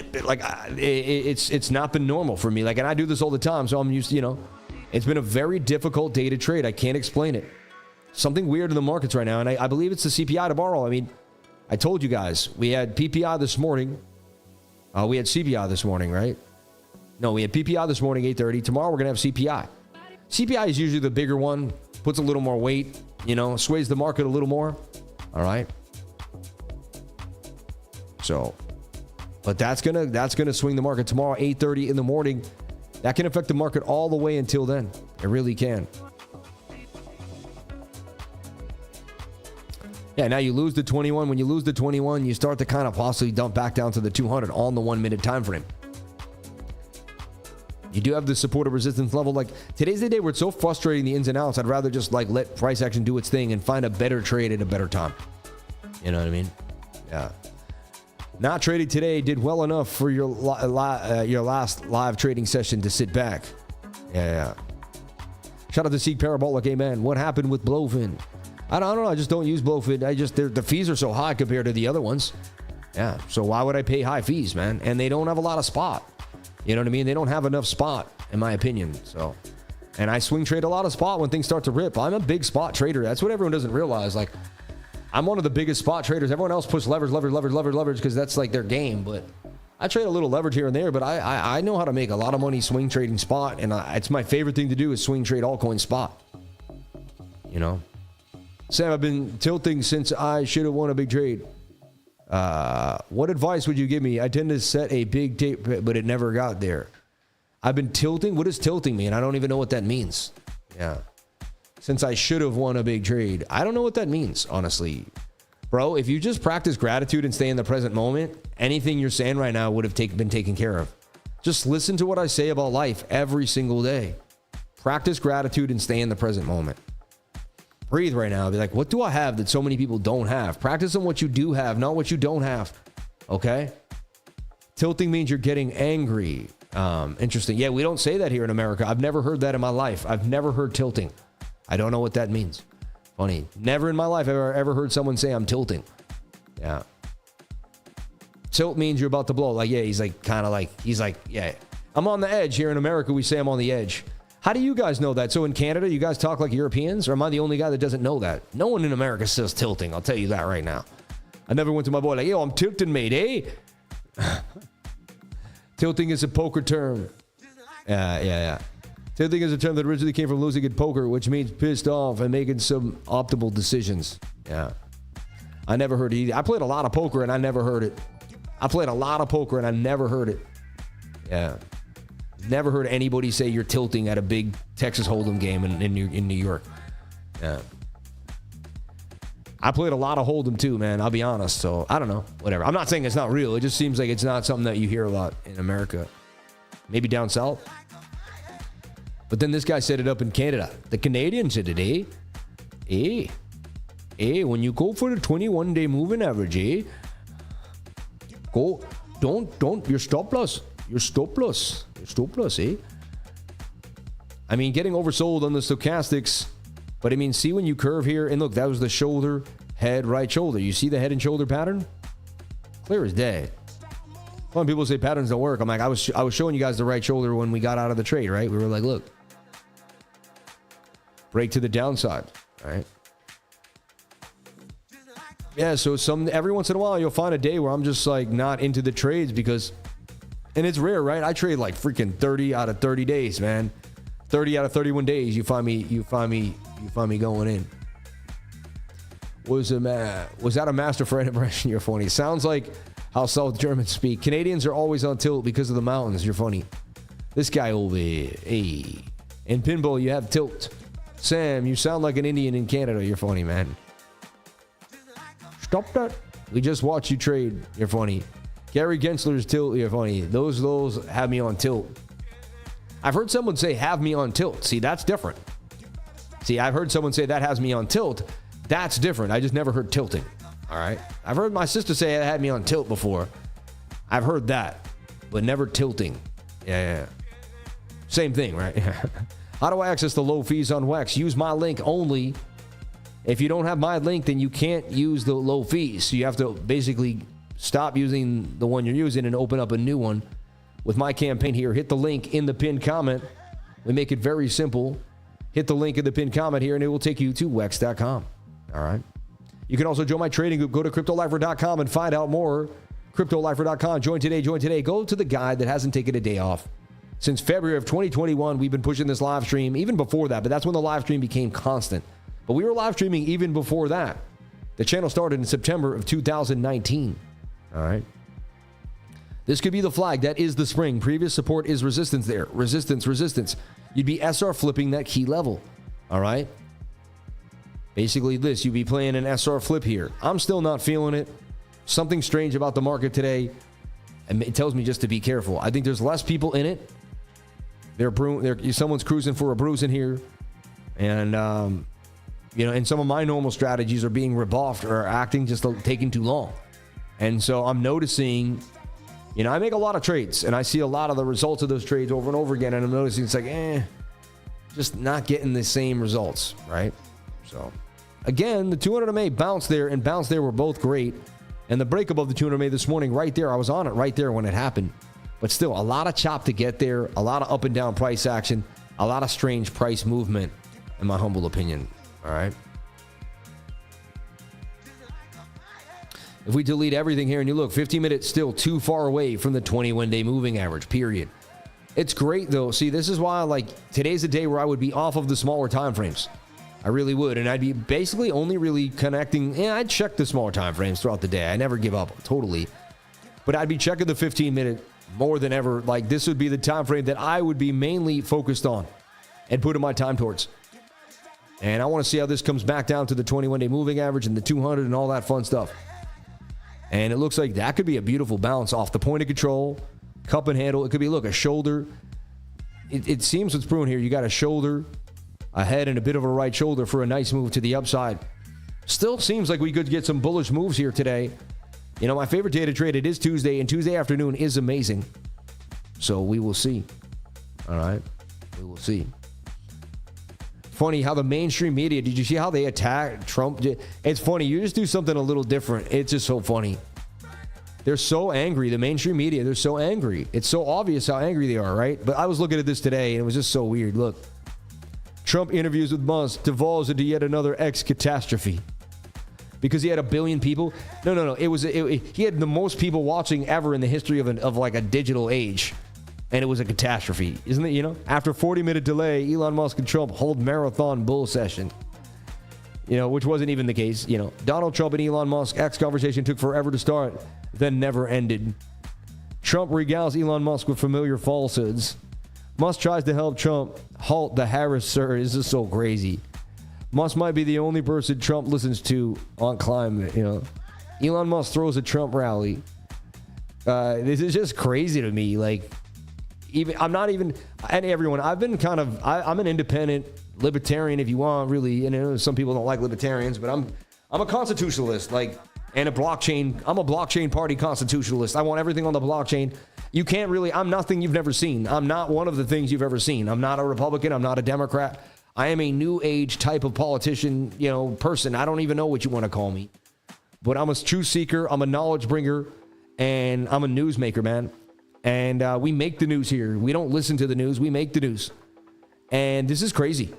not been normal for me. Like, and I do this all the time, so I'm used to, you know. It's been a very difficult day to trade. I can't explain it. Something weird in the markets right now, and I believe it's the CPI tomorrow. I mean, I told you guys, we had PPI this morning. We had CPI this morning, right? No, we had PPI this morning, 8:30. Tomorrow we're going to have CPI. CPI is usually the bigger one, puts a little more weight, you know, sways the market a little more. All right. So, but that's gonna swing the market tomorrow, 8:30 in the morning. That can affect the market all the way until then. It really can. Yeah, now you lose the 21. When you lose the 21, you start to kind of possibly dump back down to the 200 on the 1 minute time frame. You do have the support or resistance level. Like, today's the day where it's so frustrating, the ins and outs. I'd rather just like let price action do its thing and find a better trade at a better time. You know what I mean? Yeah. Not trading today did well enough for your last live trading session to sit back. Yeah. Shout out to Seek Parabolic. Amen. What happened with Blowfin? I don't know. I just don't use Blowfin. The fees are so high compared to the other ones. Yeah. So why would I pay high fees, man? And they don't have a lot of spot. You know what I mean? They don't have enough spot, in my opinion. So, and I swing trade a lot of spot when things start to rip. I'm a big spot trader. That's what everyone doesn't realize. Like, I'm one of the biggest spot traders. Everyone else puts leverage because that's like their game. But I trade a little leverage here and there. But I know how to make a lot of money swing trading spot, and it's my favorite thing to do is swing trade altcoin spot. You know, Sam, I've been tilting since I should have won a big trade. What advice would you give me? I tend to set a big tape, but it never got there. I've been tilting. What does tilting mean? I don't even know what that means. Yeah. Since I should have won a big trade. I don't know what that means, honestly. Bro, if you just practice gratitude and stay in the present moment, anything you're saying right now would have been taken care of. Just listen to what I say about life every single day. Practice gratitude and stay in the present moment. Breathe right now. Be like, what do I have that so many people don't have? Practice on what you do have, not what you don't have. Okay? Tilting means you're getting angry. Interesting. Yeah, we don't say that here in America. I've never heard that in my life. I've never heard tilting. I don't know what that means. Funny. Never in my life have I ever heard someone say I'm tilting. Yeah. Tilt means you're about to blow. Like, yeah, he's like, yeah. I'm on the edge. Here in America, we say I'm on the edge. How do you guys know that? So in Canada, you guys talk like Europeans? Or am I the only guy that doesn't know that? No one in America says tilting. I'll tell you that right now. I never went to my boy like, yo, I'm tilting, mate, eh? Tilting is a poker term. Yeah. Tilting is a term that originally came from losing at poker, which means pissed off and making some optimal decisions. Yeah. I never heard it either. I played a lot of poker and I never heard it. I played a lot of poker and I never heard it. Yeah. Never heard anybody say you're tilting at a big Texas Hold'em game in New York. Yeah. I played a lot of Hold'em too, man. I'll be honest. So I don't know. Whatever. I'm not saying it's not real. It just seems like it's not something that you hear a lot in America. Maybe down south. But then this guy set it up in Canada. The Canadians did it, when you go for the 21-day moving average, don't, your stop loss, I mean, getting oversold on the stochastics, but I mean, see when you curve here, and look, that was the shoulder, head, right shoulder. You see the head and shoulder pattern? Clear as day. When people say patterns don't work, I'm like, I was showing you guys the right shoulder when we got out of the trade, right? We were like, look, break to the downside, right? Yeah, so every once in a while, you'll find a day where I'm just like not into the trades because, and it's rare, right? I trade like freaking 30 out of 30 days, man. 30 out of 31 days, you find me going in. Was that a master friend impression? You're funny. Sounds like how South Germans speak. Canadians are always on tilt because of the mountains. You're funny. This guy over here. Hey. In pinball, you have tilt. Sam, you sound like an Indian in Canada. You're funny, man. Stop that. We just watched you trade. You're funny. Gary Gensler's tilt. You're funny. Those have me on tilt. I've heard someone say have me on tilt. See, that's different. See, I've heard someone say that has me on tilt. That's different. I just never heard tilting. All right. I've heard my sister say it had me on tilt before. I've heard that, but never tilting. Yeah. Same thing, right? How do I access the low fees on Wex? Use my link only. If you don't have my link, then you can't use the low fees. So you have to basically stop using the one you're using and open up a new one. With my campaign here, hit the link in the pinned comment. We make it very simple. Hit the link in the pinned comment here, and it will take you to Wex.com. All right. You can also join my trading group. Go to CryptoLifer.com and find out more. CryptoLifer.com. Join today. Go to the guy that hasn't taken a day off. Since February of 2021, we've been pushing this live stream, even before that, but that's when the live stream became constant. But we were live streaming even before that. The channel started in September of 2019. All right. This could be the flag. That is the spring. Previous support is resistance there. Resistance. You'd be SR flipping that key level. All right. Basically this. You'd be playing an SR flip here. I'm still not feeling it. Something strange about the market today. It tells me just to be careful. I think there's less people in it. Someone's cruising for a bruise in here. And, and some of my normal strategies are being rebuffed or acting just taking too long. And so I'm noticing... I make a lot of trades, and I see a lot of the results of those trades over and over again, and I'm noticing it's like, just not getting the same results, right? So, again, the 200 MA bounced there and bounced there were both great, and the break above the 200 MA this morning right there, I was on it right there when it happened. But still, a lot of chop to get there, a lot of up and down price action, a lot of strange price movement, in my humble opinion, all right? If we delete everything here and you look, 15 minutes still too far away from the 21-day moving average, period. It's great, though. See, this is why, today's a day where I would be off of the smaller time frames. I really would. And I'd be basically only really connecting. I'd check the smaller time frames throughout the day. I never give up, totally. But I'd be checking the 15-minute more than ever. This would be the time frame that I would be mainly focused on and putting my time towards. And I want to see how this comes back down to the 21-day moving average and the 200 and all that fun stuff. And it looks like that could be a beautiful bounce off the point of control, cup and handle. It could be, a shoulder. It seems what's brewing here. You got a shoulder, a head, and a bit of a right shoulder for a nice move to the upside. Still seems like we could get some bullish moves here today. My favorite day to trade, it is Tuesday, and Tuesday afternoon is amazing. So we will see. All right. We will see. Funny how the mainstream media, did you see how they attacked Trump? It's funny. You just do something a little different. It's just so funny. They're so angry. The mainstream media, they're so angry. It's so obvious how angry they are, right? But I was looking at this today, and it was just so weird. Look, Trump interviews with Musk devolves into yet another X catastrophe. Because he had 1 billion people. No. He had the most people watching ever in the history of a digital age. And it was a catastrophe, isn't it? After 40-minute delay, Elon Musk and Trump hold marathon bull session. Which wasn't even the case. Donald Trump and Elon Musk X conversation took forever to start, then never ended. Trump regales Elon Musk with familiar falsehoods. Musk tries to help Trump halt the Harris surge. This is so crazy. Musk might be the only person Trump listens to on climate. Elon Musk throws a Trump rally. This is just crazy to me. I'm an independent libertarian, if you want, really. Some people don't like libertarians, but I'm a constitutionalist, and I'm a blockchain party constitutionalist. I want everything on the blockchain. You can't really, I'm nothing you've never seen. I'm not one of the things you've ever seen. I'm not a Republican. I'm not a Democrat. I am a new age type of politician, person. I don't even know what you want to call me, but I'm a truth seeker. I'm a knowledge bringer, and I'm a newsmaker, man. And we make the news here. We don't listen to the news. We make the news. And this is crazy.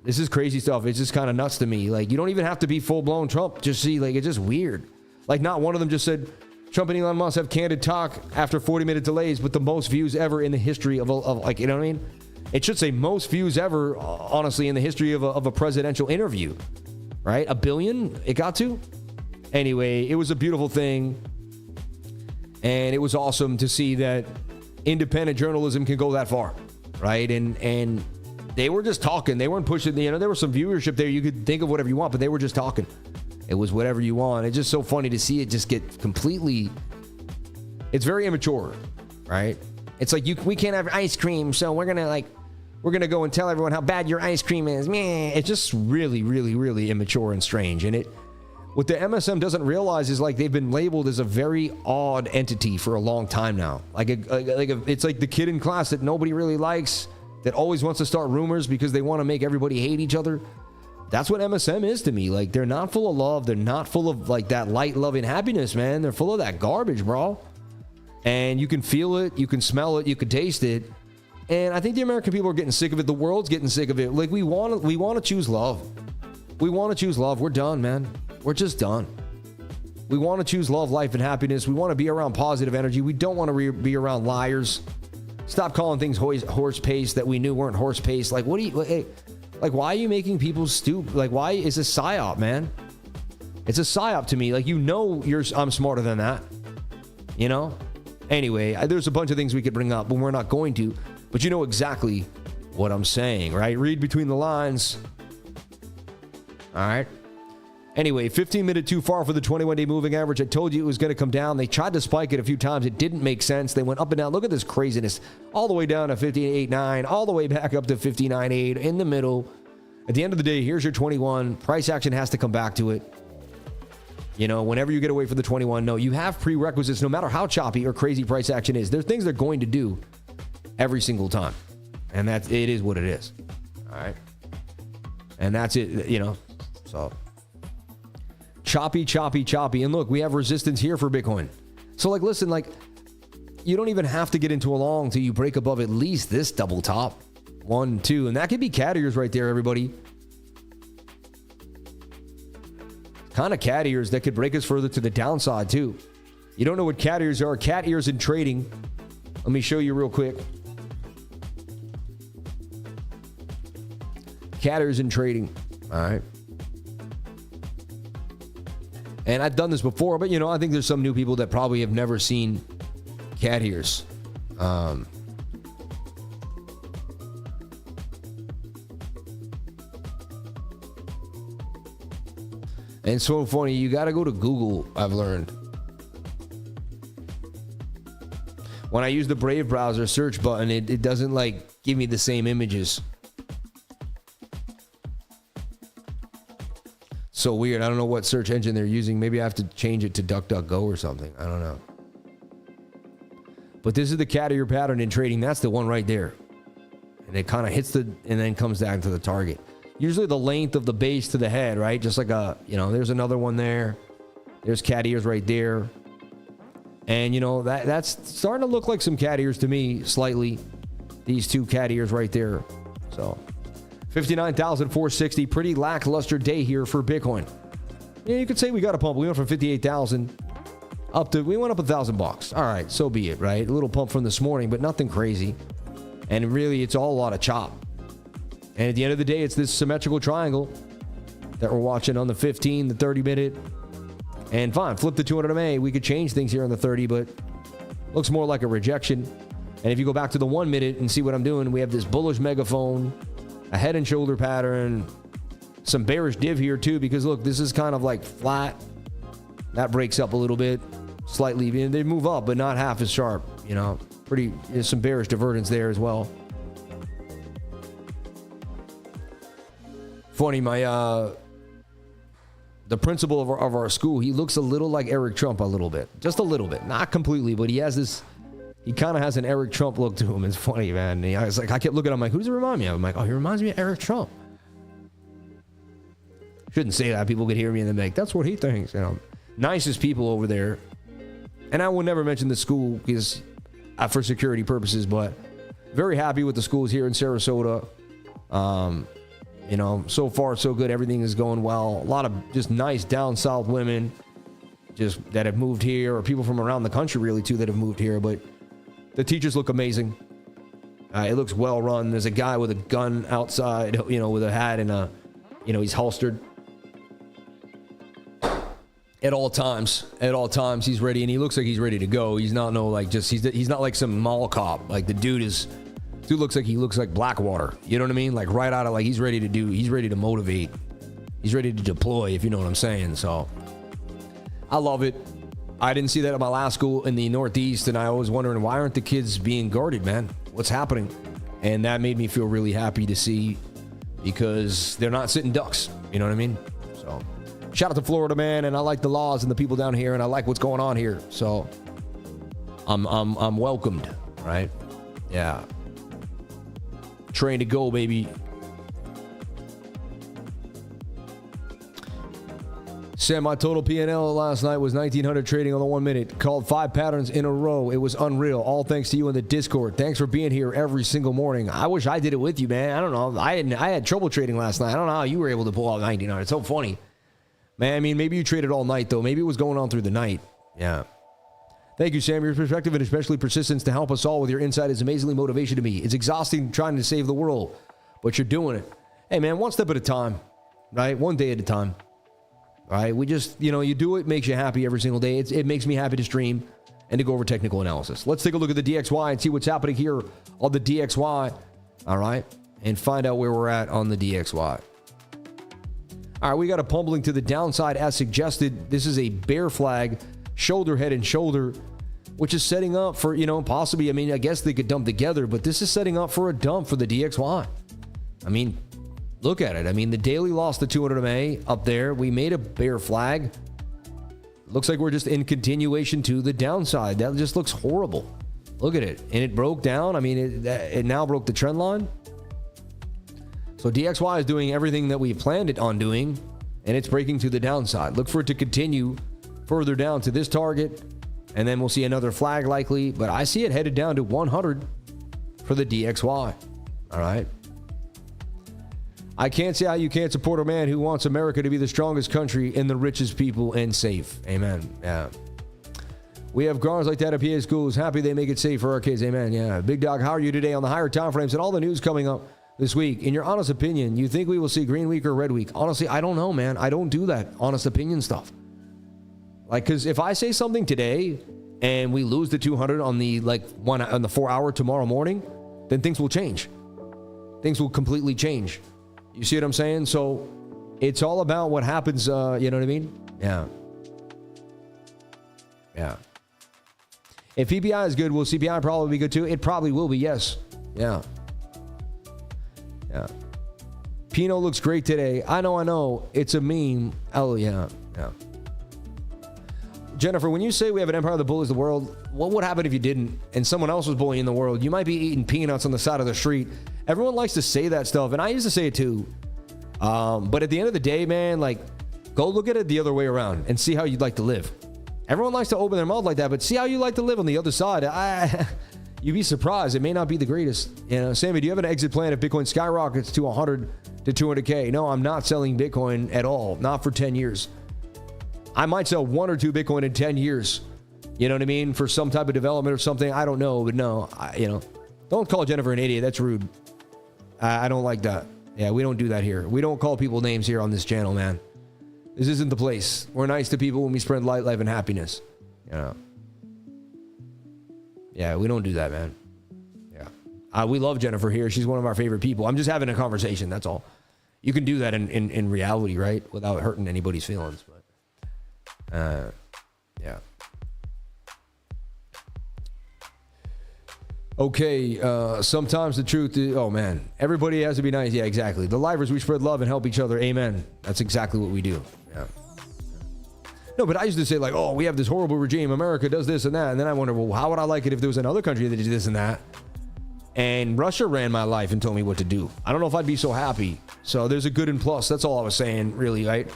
This is crazy stuff. It's just kind of nuts to me. You don't even have to be full-blown Trump. Just see, it's just weird. Not one of them just said, Trump and Elon Musk have candid talk after 40-minute delays with the most views ever in the history of you know what I mean? It should say most views ever, honestly, in the history of a presidential interview. Right? 1 billion it got to? Anyway, it was a beautiful thing. And it was awesome to see that independent journalism can go that far, right? And they were just talking. They weren't pushing. There was some viewership there. You could think of whatever you want, but they were just talking. It was whatever you want. It's just so funny to see it just get completely. It's very immature, right? It's we can't have ice cream, so we're gonna go and tell everyone how bad your ice cream is. Man, it's just really, really, really immature and strange, and What the MSM doesn't realize is like they've been labeled as a very odd entity for a long time now. It's like the kid in class that nobody really likes, that always wants to start rumors because they want to make everybody hate each other. That's what MSM is to me. Like, they're not full of love. They're not full of like that light, loving happiness, man. They're full of that garbage, bro. And you can feel it, you can smell it, you can taste it. And I think the American people are getting sick of it. The world's getting sick of it. Like, we want to choose love. We want to choose love. We're done, man. We're just done. We want to choose love, life, and happiness. We want to be around positive energy. We don't want to be around liars. Stop calling things horse pace that we knew weren't horse pace. Like, what do you, hey, like, why are you making people stupid? Like, why is this psyop, man? It's a psyop to me. Like, I'm smarter than that. You know? Anyway, there's a bunch of things we could bring up, but we're not going to. But you know exactly what I'm saying, right? Read between the lines. All right. Anyway, 15-minute too far for the 21-day moving average. I told you it was going to come down. They tried to spike it a few times. It didn't make sense. They went up and down. Look at this craziness. All the way down to 58.9, all the way back up to 59.8 in the middle. At the end of the day, here's your 21. Price action has to come back to it. You know, whenever you get away from the 21, no, you have prerequisites no matter how choppy or crazy price action is. There's things they're going to do every single time. And it is what it is. All right. And that's it, you know. So choppy. And look, we have resistance here for Bitcoin. So like, listen, like, you don't even have to get into a long till you break above at least this double top. 1, 2, and that could be cat ears right there, everybody. Kind of cat ears that could break us further to the downside too. You don't know what cat ears are. Cat ears in trading. Let me show you real quick. Cat ears in trading. All right. And I've done this before, but you know, I think there's some new people that probably have never seen cat ears. And so funny, you got to go to Google, I've learned. When I use the Brave browser search button, it doesn't like give me the same images. So weird. I don't know what search engine they're using. Maybe I have to change it to DuckDuckGo or something. I don't know. But this is the cat ear pattern in trading. That's the one right there. And it kind of hits and then comes down to the target. Usually the length of the base to the head, right? Just like there's another one there. There's cat ears right there. And, you know, that's starting to look like some cat ears to me, slightly. These two cat ears right there. So 59,460, pretty lackluster day here for Bitcoin. Yeah, you could say we got a pump. We went from 58,000 we went up $1,000. All right, so be it, right? A little pump from this morning, but nothing crazy. And really, it's all a lot of chop. And at the end of the day, it's this symmetrical triangle that we're watching on the 15, the 30 minute. And fine, flip the 200 MA. We could change things here on the 30, but looks more like a rejection. And if you go back to the 1 minute and see what I'm doing, we have this bullish megaphone, a head and shoulder pattern, some bearish div here too, because look, this is kind of like flat. That breaks up a little bit, slightly. They move up, but not half as sharp, you know. There's some bearish divergence there as well. Funny, the principal of our school, he looks a little like Eric Trump, a little bit, just a little bit, not completely, but he kind of has an Eric Trump look to him. It's funny, man. I kept looking at him like, who does it remind me of? I'm like, oh, he reminds me of Eric Trump. Shouldn't say that. People could hear me and they're like, that's what he thinks. You know, nicest people over there. And I will never mention the school because for security purposes, but very happy with the schools here in Sarasota. You know, so far so good. Everything is going well. A lot of just nice down south women just that have moved here, or people from around the country really too that have moved here. But the teachers look amazing. It looks well run. There's a guy with a gun outside, you know, with a hat and he's holstered. At all times, he's ready, and he looks like he's ready to go. He's not he's not like some mall cop. Like the dude looks like Blackwater. You know what I mean? Like right out of he's ready to motivate. He's ready to deploy, if you know what I'm saying. So I love it. I didn't see that at my last school in the Northeast, and I was wondering, why aren't the kids being guarded, man? What's happening? And that made me feel really happy to see, because they're not sitting ducks. You know what I mean? So Shout out to Florida, man, and I like the laws and the people down here, and I like what's going on here. So I'm welcomed, right? Yeah. Train to go, baby. Sam, my total P&L last night was 1,900 trading on the 1 minute. Called 5 patterns in a row. It was unreal. All thanks to you in the Discord. Thanks for being here every single morning. I wish I did it with you, man. I don't know. I had trouble trading last night. I don't know how you were able to pull out 1,900. It's so funny. Man, I mean, maybe you traded all night, though. Maybe it was going on through the night. Yeah. Thank you, Sam. Your perspective and especially persistence to help us all with your insight is amazingly motivation to me. It's exhausting trying to save the world, but you're doing it. Hey, man, one step at a time, right? One day at a time. All right, we just, you do it, makes you happy every single day. It makes me happy to stream and to go over technical analysis. Let's take a look at the DXY and see what's happening here on the DXY. All right, and find out where we're at on the DXY. All right, we got a pummeling to the downside as suggested. This is a bear flag, shoulder, head, and shoulder, which is setting up for, possibly, I guess they could dump together, but this is setting up for a dump for the DXY. Look at it. The daily lost the 200 MA up there. We made a bear flag. Looks like we're just in continuation to the downside. That just looks horrible. Look at it. And it broke down. It now broke the trend line. So DXY is doing everything that we planned it on doing, and it's breaking to the downside. Look for it to continue further down to this target, and then we'll see another flag likely. But I see it headed down to 100 for the DXY. All right. I can't see how you can't support a man who wants America to be the strongest country and the richest people and safe. Amen. Yeah. We have grounds like that at PA schools. Happy they make it safe for our kids. Amen. Yeah. Big Dog, how are you today on the higher time frames and all the news coming up this week? In your honest opinion, you think we will see green week or red week? Honestly, I don't know, man. I don't do that honest opinion stuff. Because if I say something today and we lose the 200 on the on the 4 hour tomorrow morning, then things will change. Things will completely change. You see what I'm saying? So it's all about what happens. You know what I mean? Yeah. Yeah. If PPI is good, will CPI probably be good too? It probably will be. Yes. Yeah. Yeah. Pino looks great today. I know. It's a meme. Oh, yeah. Yeah. Jennifer, when you say we have an empire that bullies the world, what would happen if you didn't and someone else was bullying the world? You might be eating peanuts on the side of the street. Everyone likes to say that stuff, and I used to say it too. But at the end of the day, man, go look at it the other way around and see how you'd like to live. Everyone likes to open their mouth like that, but see how you like to live on the other side. You'd be surprised. It may not be the greatest. Sammy, do you have an exit plan if Bitcoin skyrockets to 100 to 200K? No, I'm not selling Bitcoin at all. Not for 10 years. I might sell 1 or 2 Bitcoin in 10 years. You know what I mean? For some type of development or something. I don't know, but no, don't call Jennifer an idiot. That's rude. I don't like that. Yeah, we don't do that here. We don't call people names here on this channel, man. This isn't the place. We're nice to people when we spread light, love, and happiness. Yeah, we don't do that, man. Yeah. We love Jennifer here. She's one of our favorite people. I'm just having a conversation. That's all. You can do that in reality, right? Without hurting anybody's feelings. But, yeah. Okay, sometimes the truth is, oh man, everybody has to be nice. Yeah, exactly. The livers, we spread love and help each other. Amen. That's exactly what we do. Yeah. No, but I used to say oh, we have this horrible regime. America does this and that. And then I wonder, well, how would I like it if there was another country that did this and that? And Russia ran my life and told me what to do. I don't know if I'd be so happy. So there's a good and plus. That's all I was saying, really, right?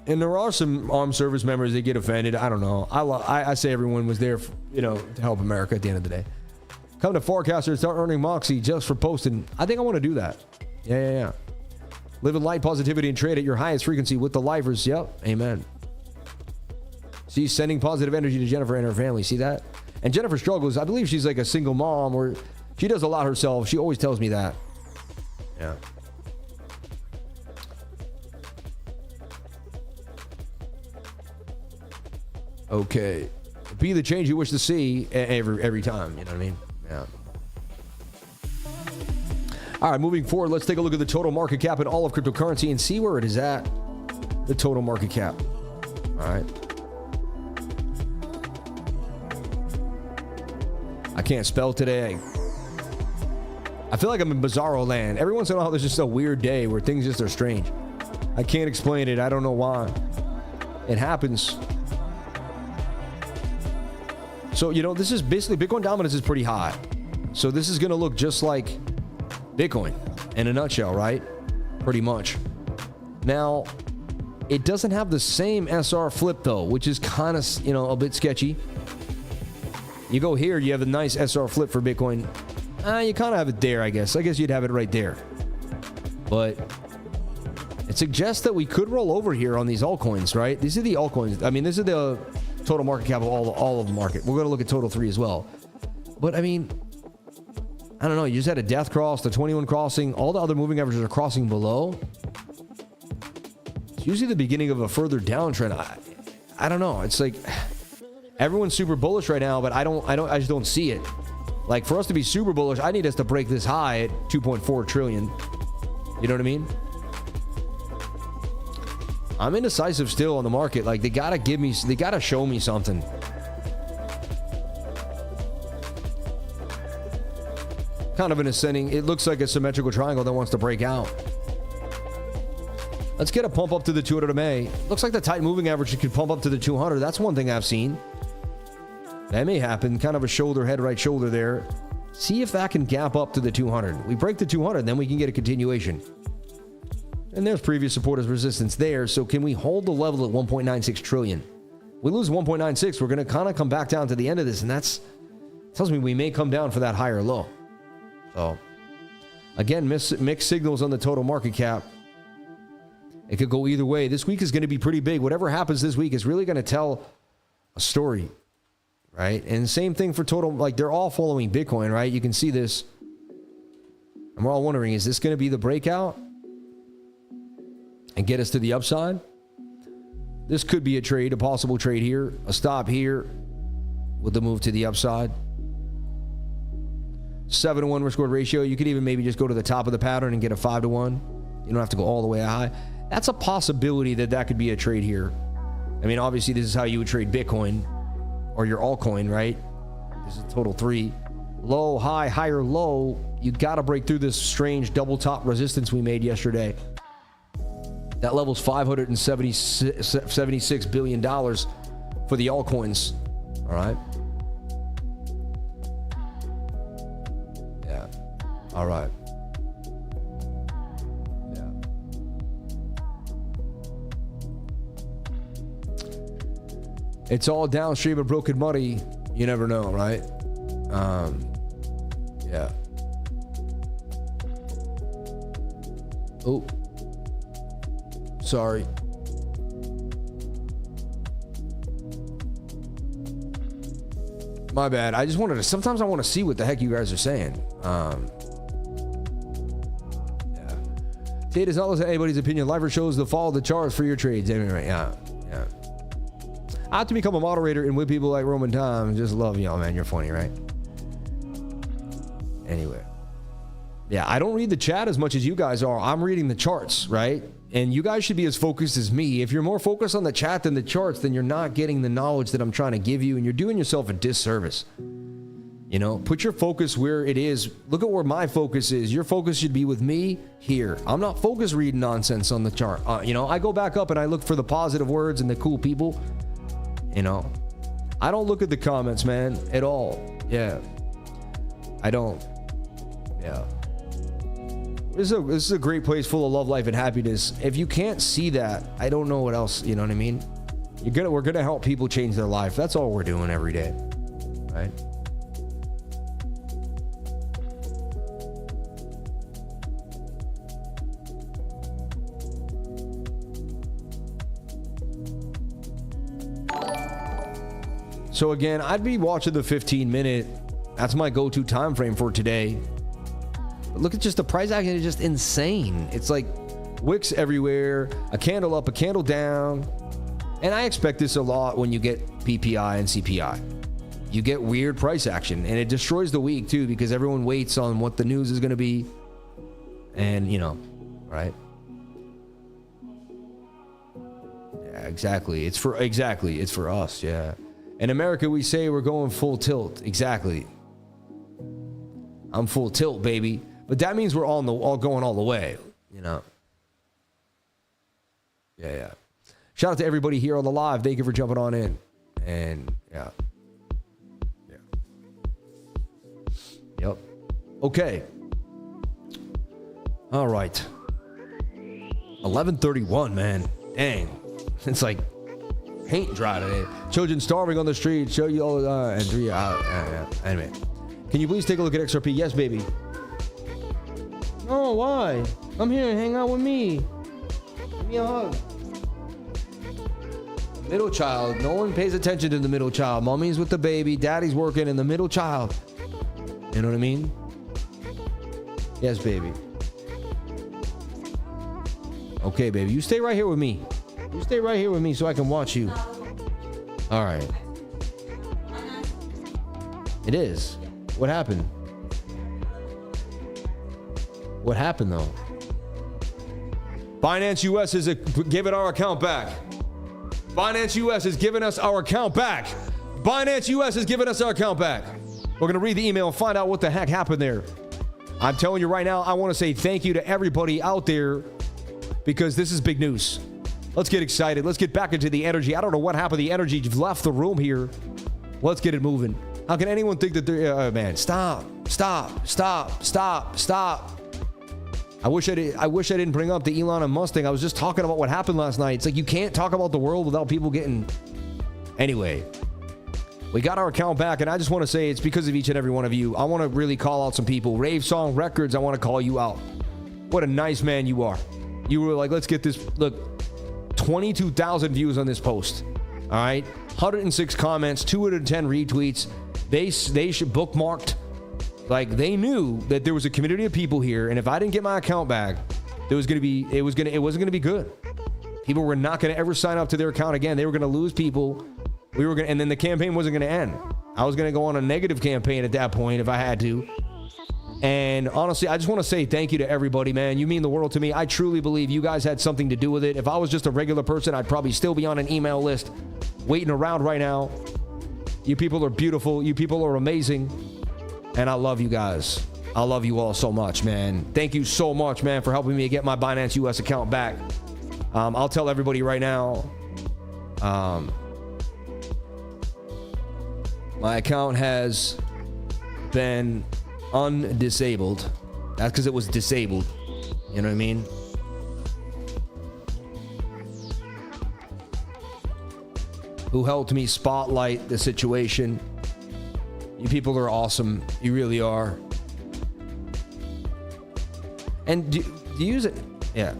And there are some armed service members that get offended. I don't know. I say everyone was there, to help America at the end of the day. Come to Forecaster and start earning Moxie just for posting. I think I want to do that. Yeah. Live in light positivity and trade at your highest frequency with the lifers. Yep. Amen. See, sending positive energy to Jennifer and her family. See that? And Jennifer struggles. I believe she's like a single mom or she does a lot herself. She always tells me that. Yeah. Okay. Be the change you wish to see every time. You know what I mean? Yeah. All right, moving forward, let's take a look at the total market cap in all of cryptocurrency and see where it is at. The total market cap. All right. I can't spell today. I feel like I'm in bizarro land. Every once in a while, there's just a weird day where things just are strange. I can't explain it. I don't know why. It happens. So, you know, this is basically Bitcoin dominance is pretty high. So this is going to look just like Bitcoin in a nutshell, right? Pretty much. Now, it doesn't have the same SR flip though, which is kind of, you know, a bit sketchy. You go here, you have a nice SR flip for Bitcoin. You kind of have it there, I guess. I guess you'd have it right there. But it suggests that we could roll over here on these altcoins, right? These are the altcoins. I mean, this is the total market cap of all of the market. We're going to look at total 3 as well. But I mean, I don't know. You just had a death cross, the 21 crossing. All the other moving averages are crossing below. It's usually the beginning of a further downtrend. I don't know. It's like everyone's super bullish right now, but I just don't see it. Like for us to be super bullish, I need us to break this high at 2.4 trillion. You know what I mean? I'm indecisive still on the market. Like they gotta show me something. Kind of an ascending. It looks like a symmetrical triangle that wants to break out. Let's get a pump up to the 200 MA. Looks like the tight moving average could pump up to the 200. That's one thing I've seen. That may happen. Kind of a shoulder, head, right shoulder there. See if that can gap up to the 200. We break the 200, then we can get a continuation. And there's previous support as resistance there. So can we hold the level at 1.96 trillion? We lose 1.96. We're going to kind of come back down to the end of this. And that's tells me we may come down for that higher low. So again, mixed signals on the total market cap. It could go either way. This week is going to be pretty big. Whatever happens this week is really going to tell a story, right? And same thing for total, like they're all following Bitcoin, right? You can see this. And we're all wondering, is this going to be the breakout and get us to the upside? This could be a trade, a possible trade here, a stop here with the move to the upside. 7-to-1 risk reward ratio. You could even maybe just go to the top of the pattern and get a 5-to-1. You don't have to go all the way high. That's a possibility that could be a trade here. I mean, obviously, this is how you would trade Bitcoin or your altcoin, right? This is total 3. Low, high, higher, low. You got to break through this strange double top resistance we made yesterday. That level's $576 billion for the altcoins. All right. Yeah. All right. It's all downstream of broken money. You never know, right? Yeah. Oh. Sorry. My bad. I just wanted to, sometimes I want to see what the heck you guys are saying. Yeah. Tate is not listening to anybody's opinion. Lifer shows the fall of the charts for your trades. Anyway, yeah. Yeah. I have to become a moderator and with people like Roman Tom. Just love y'all, man. You're funny, right? Anyway. Yeah, I don't read the chat as much as you guys are. I'm reading the charts, right? And you guys should be as focused as me. If you're more focused on the chat than the charts, then you're not getting the knowledge that I'm trying to give you, and you're doing yourself a disservice. You know, put your focus where it is. Look at where my focus is. Your focus should be with me here. I'm not focused reading nonsense on the chart. You know, I go back up and I look for the positive words and the cool people. You know, I don't look at the comments, man, at all. Yeah, I don't. Yeah. This is a great place full of love, life, and happiness. If you can't see that, I don't know what else, you know what I mean? We're gonna help people change their life. That's all we're doing every day, right? So again, I'd be watching the 15-minute. That's my go-to time frame for today. But look at just the price action is just insane. It's like wicks everywhere, a candle up, a candle down. And I expect this a lot when you get PPI and CPI. You get weird price action, and it destroys the week too, because everyone waits on what the news is going to be. And, you know, right? Yeah, exactly. It's for us, yeah. In America, we say we're going full tilt. Exactly. I'm full tilt, baby. But that means we're all going all the way, you know. Yeah. Shout out to everybody here on the live. Thank you for jumping on in. And yeah. Yep. Okay. All right. 11:31, man. Dang. It's like paint dry today. Children starving on the street. Show you all and 3 out. Anyway. Can you please take a look at XRP? Yes, baby. Oh, why? I'm here. Hang out with me. Give me a hug. Middle child. No one pays attention to the middle child. Mommy's with the baby. Daddy's working, and the middle child. You know what I mean? Yes, baby. Okay, baby. You stay right here with me. You stay right here with me so I can watch you. All right. It is. What happened? What happened, though? Binance US is giving our account back. Binance US is giving us our account back. Binance US is giving us our account back. We're going to read the email and find out what the heck happened there. I'm telling you right now, I want to say thank you to everybody out there because this is big news. Let's get excited. Let's get back into the energy. I don't know what happened. The energy left the room here. Let's get it moving. How can anyone think that they're... man, stop. I wish I didn't bring up the Elon and Mustang. I was just talking about what happened last night. It's like you can't talk about the world without people getting... Anyway... We got our account back, and I just want to say it's because of each and every one of you. I want to really call out some people. Rave Song Records, I want to call you out. What a nice man you are. You were like, let's get this. Look, 22,000 views on this post. All right? 106 comments, 210 retweets. They should bookmarked. Like, they knew that there was a community of people here, and if I didn't get my account back, it wasn't going to be good. People were not going to ever sign up to their account again. They were going to lose people. And then the campaign wasn't going to end. I was going to go on a negative campaign at that point if I had to. And honestly, I just want to say thank you to everybody, man. You mean the world to me. I truly believe you guys had something to do with it. If I was just a regular person, I'd probably still be on an email list waiting around right now. You people are beautiful. You people are amazing. And I love you guys. I love you all so much, man. Thank you so much, man, for helping me get my Binance US account back. I'll tell everybody right now. My account has been undisabled. That's because it was disabled. You know what I mean? Who helped me spotlight the situation. You people are awesome. You really are. And do you use it? Yeah.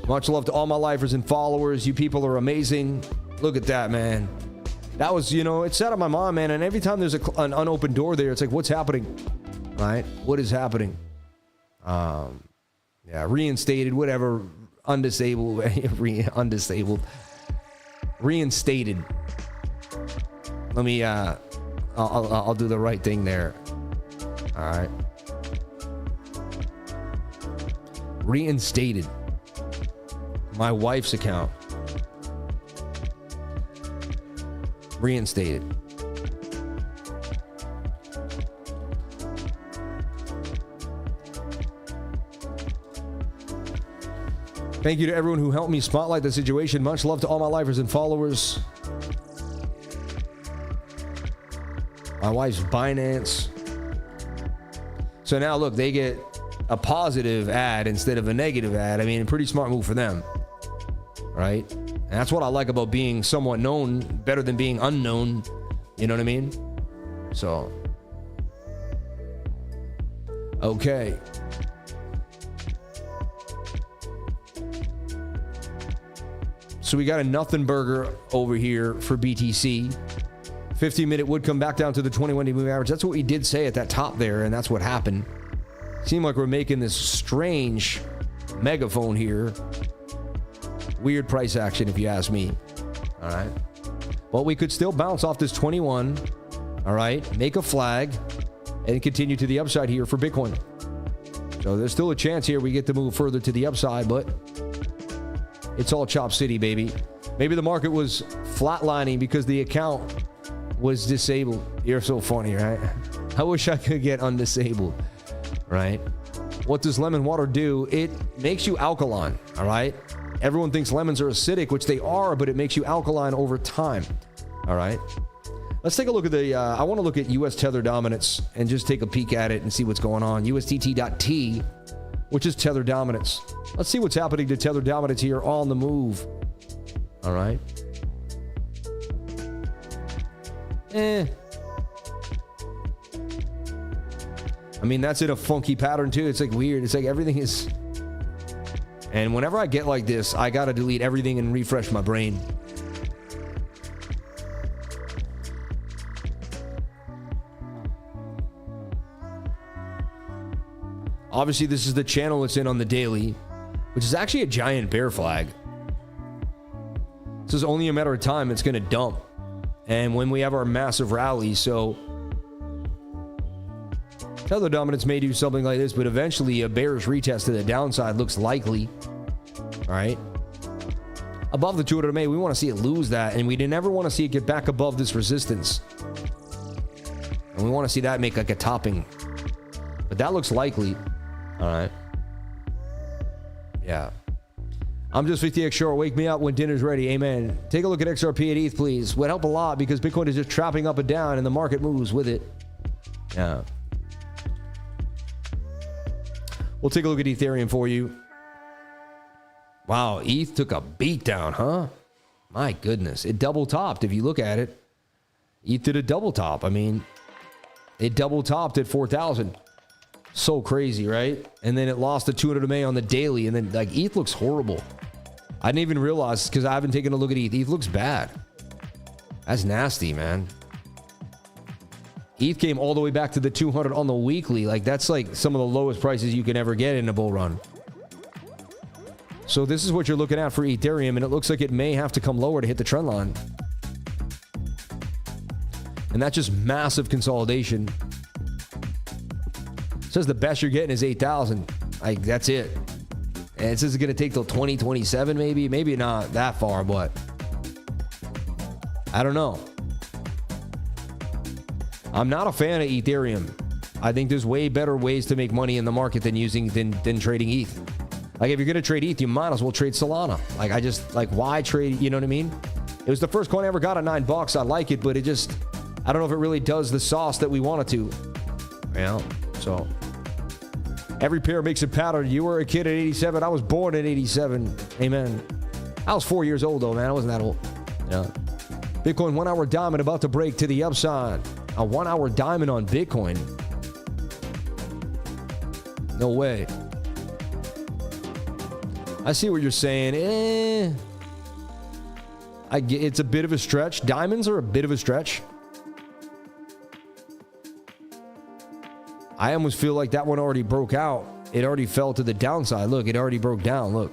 Much love to all my lifers and followers. You people are amazing. Look at that, man. That was, it sat on my mind, man. And every time there's an unopened door there, it's like, what's happening? Right? What is happening? Yeah, reinstated, whatever. Undisabled. Undisabled. Reinstated. Let me, I'll do the right thing there. All right. Reinstated. My wife's account. Reinstated. Thank you to everyone who helped me spotlight the situation. Much love to all my lifers and followers. My wife's Binance. So now look, they get a positive ad instead of a negative ad. I mean, a pretty smart move for them. Right? And that's what I like about being somewhat known, better than being unknown. You know what I mean? So. Okay. So we got a nothing burger over here for BTC. 15-minute would come back down to the 21-day moving average. That's what we did say at that top there, and that's what happened. Seemed like we're making this strange megaphone here. Weird price action, if you ask me. All right. Well, we could still bounce off this 21. All right. Make a flag and continue to the upside here for Bitcoin. So there's still a chance here we get to move further to the upside, but it's all Chop City, baby. Maybe the market was flatlining because the account was disabled. You're so funny, right? I wish I could get undisabled, right? What does lemon water do? It makes you alkaline, all right? Everyone thinks lemons are acidic, which they are, but it makes you alkaline over time, all right? Let's take a look at the, I want to look at US tether dominance and just take a peek at it and see what's going on. USDT.D, which is tether dominance. Let's see what's happening to tether dominance here on the move, all right? I mean, that's in a funky pattern too. It's like weird. It's like everything is... And whenever I get like this, I gotta delete everything and refresh my brain. Obviously, this is the channel it's in on the daily, which is actually a giant bear flag. This is only a matter of time. It's gonna dump. And when we have our massive rally, so... Tether dominance may do something like this, but eventually a bearish retest to the downside looks likely. All right. Above the 200 MA, we want to see it lose that, and we never want to see it get back above this resistance. And we want to see that make like a topping. But that looks likely. All right. Yeah. I'm just 50x short. Wake me up when dinner's ready. Amen. Take a look at XRP at ETH, please. Would help a lot because Bitcoin is just trapping up and down, and the market moves with it. Yeah. We'll take a look at Ethereum for you. Wow, ETH took a beat down, huh? My goodness. It double topped if you look at it. ETH did a double top. I mean, it double topped at 4,000. So crazy, right? And then it lost the 200 MA on the daily. And then, like, ETH looks horrible. I didn't even realize because I haven't taken a look at ETH. ETH looks bad. That's nasty, man. ETH came all the way back to the 200 on the weekly. Like, that's like some of the lowest prices you can ever get in a bull run. So this is what you're looking at for Ethereum, and it looks like it may have to come lower to hit the trend line. And that's just massive consolidation. It says the best you're getting is 8,000. Like, that's it. And it says it's going to take till 2027 maybe. Maybe not that far, but I don't know. I'm not a fan of Ethereum. I think there's way better ways to make money in the market than trading ETH. Like, if you're going to trade ETH, you might as well trade Solana. Like, I just, like, why trade, you know what I mean? It was the first coin I ever got at $9. I like it, but it just, I don't know if it really does the sauce that we want it to. Yeah, so. Every pair makes a pattern. You were a kid at 87. I was born at 87. Amen. I was 4 years old, though, man. I wasn't that old. Yeah. Bitcoin 1 hour diamond about to break to the upside. A 1 hour diamond on Bitcoin. No way. I see what you're saying. I get it's a bit of a stretch. Diamonds are a bit of a stretch. I almost feel like that one already broke out. It already fell to the downside. Look, it already broke down. Look.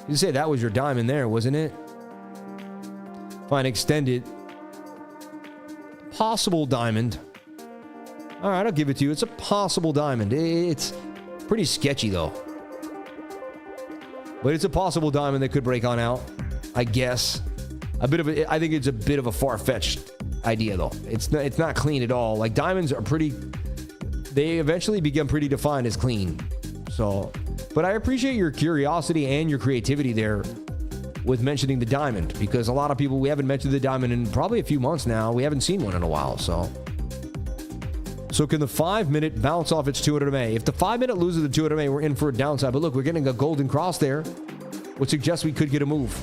You say that was your diamond there, wasn't it? Fine, extended. Possible diamond. All right, I'll give it to you. It's a possible diamond. It's pretty sketchy, though. But it's a possible diamond that could break on out, I guess. I think it's a bit of a far-fetched idea, though. It's not clean at all. Like, diamonds are pretty... They eventually become pretty defined as clean. So, but I appreciate your curiosity and your creativity there with mentioning the diamond, because a lot of people, we haven't mentioned the diamond in probably a few months now. We haven't seen one in a while, so can the 5 minute bounce off its 200 MA? If the 5 minute loses the 200 MA, we're in for a downside. But look, we're getting a golden cross there, which suggests we could get a move.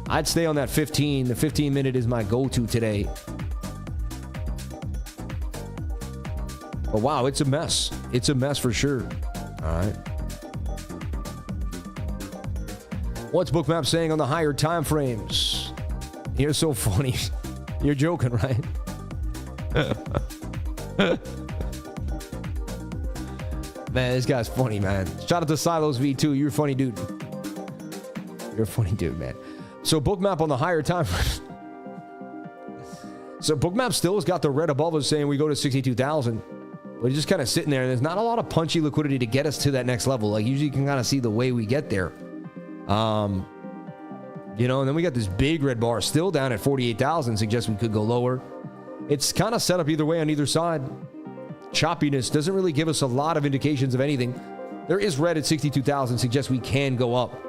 I'd stay on that 15. The 15 minute is my go-to today. But wow, it's a mess. It's a mess for sure. All right. What's BOOKMAP saying on the higher time frames? You're so funny. You're joking, right? Man, this guy's funny, man. Shout out to Silos V2. You're a funny dude. You're a funny dude, man. So BOOKMAP on the higher time frames. So BOOKMAP still has got the red above us saying we go to 62,000. But it's just kind of sitting there. And there's not a lot of punchy liquidity to get us to that next level. Like, usually you can kind of see the way we get there. You know, and then we got this big red bar still down at 48,000, suggests we could go lower. It's kind of set up either way on either side. Choppiness doesn't really give us a lot of indications of anything. There is red at 62,000, suggests we can go up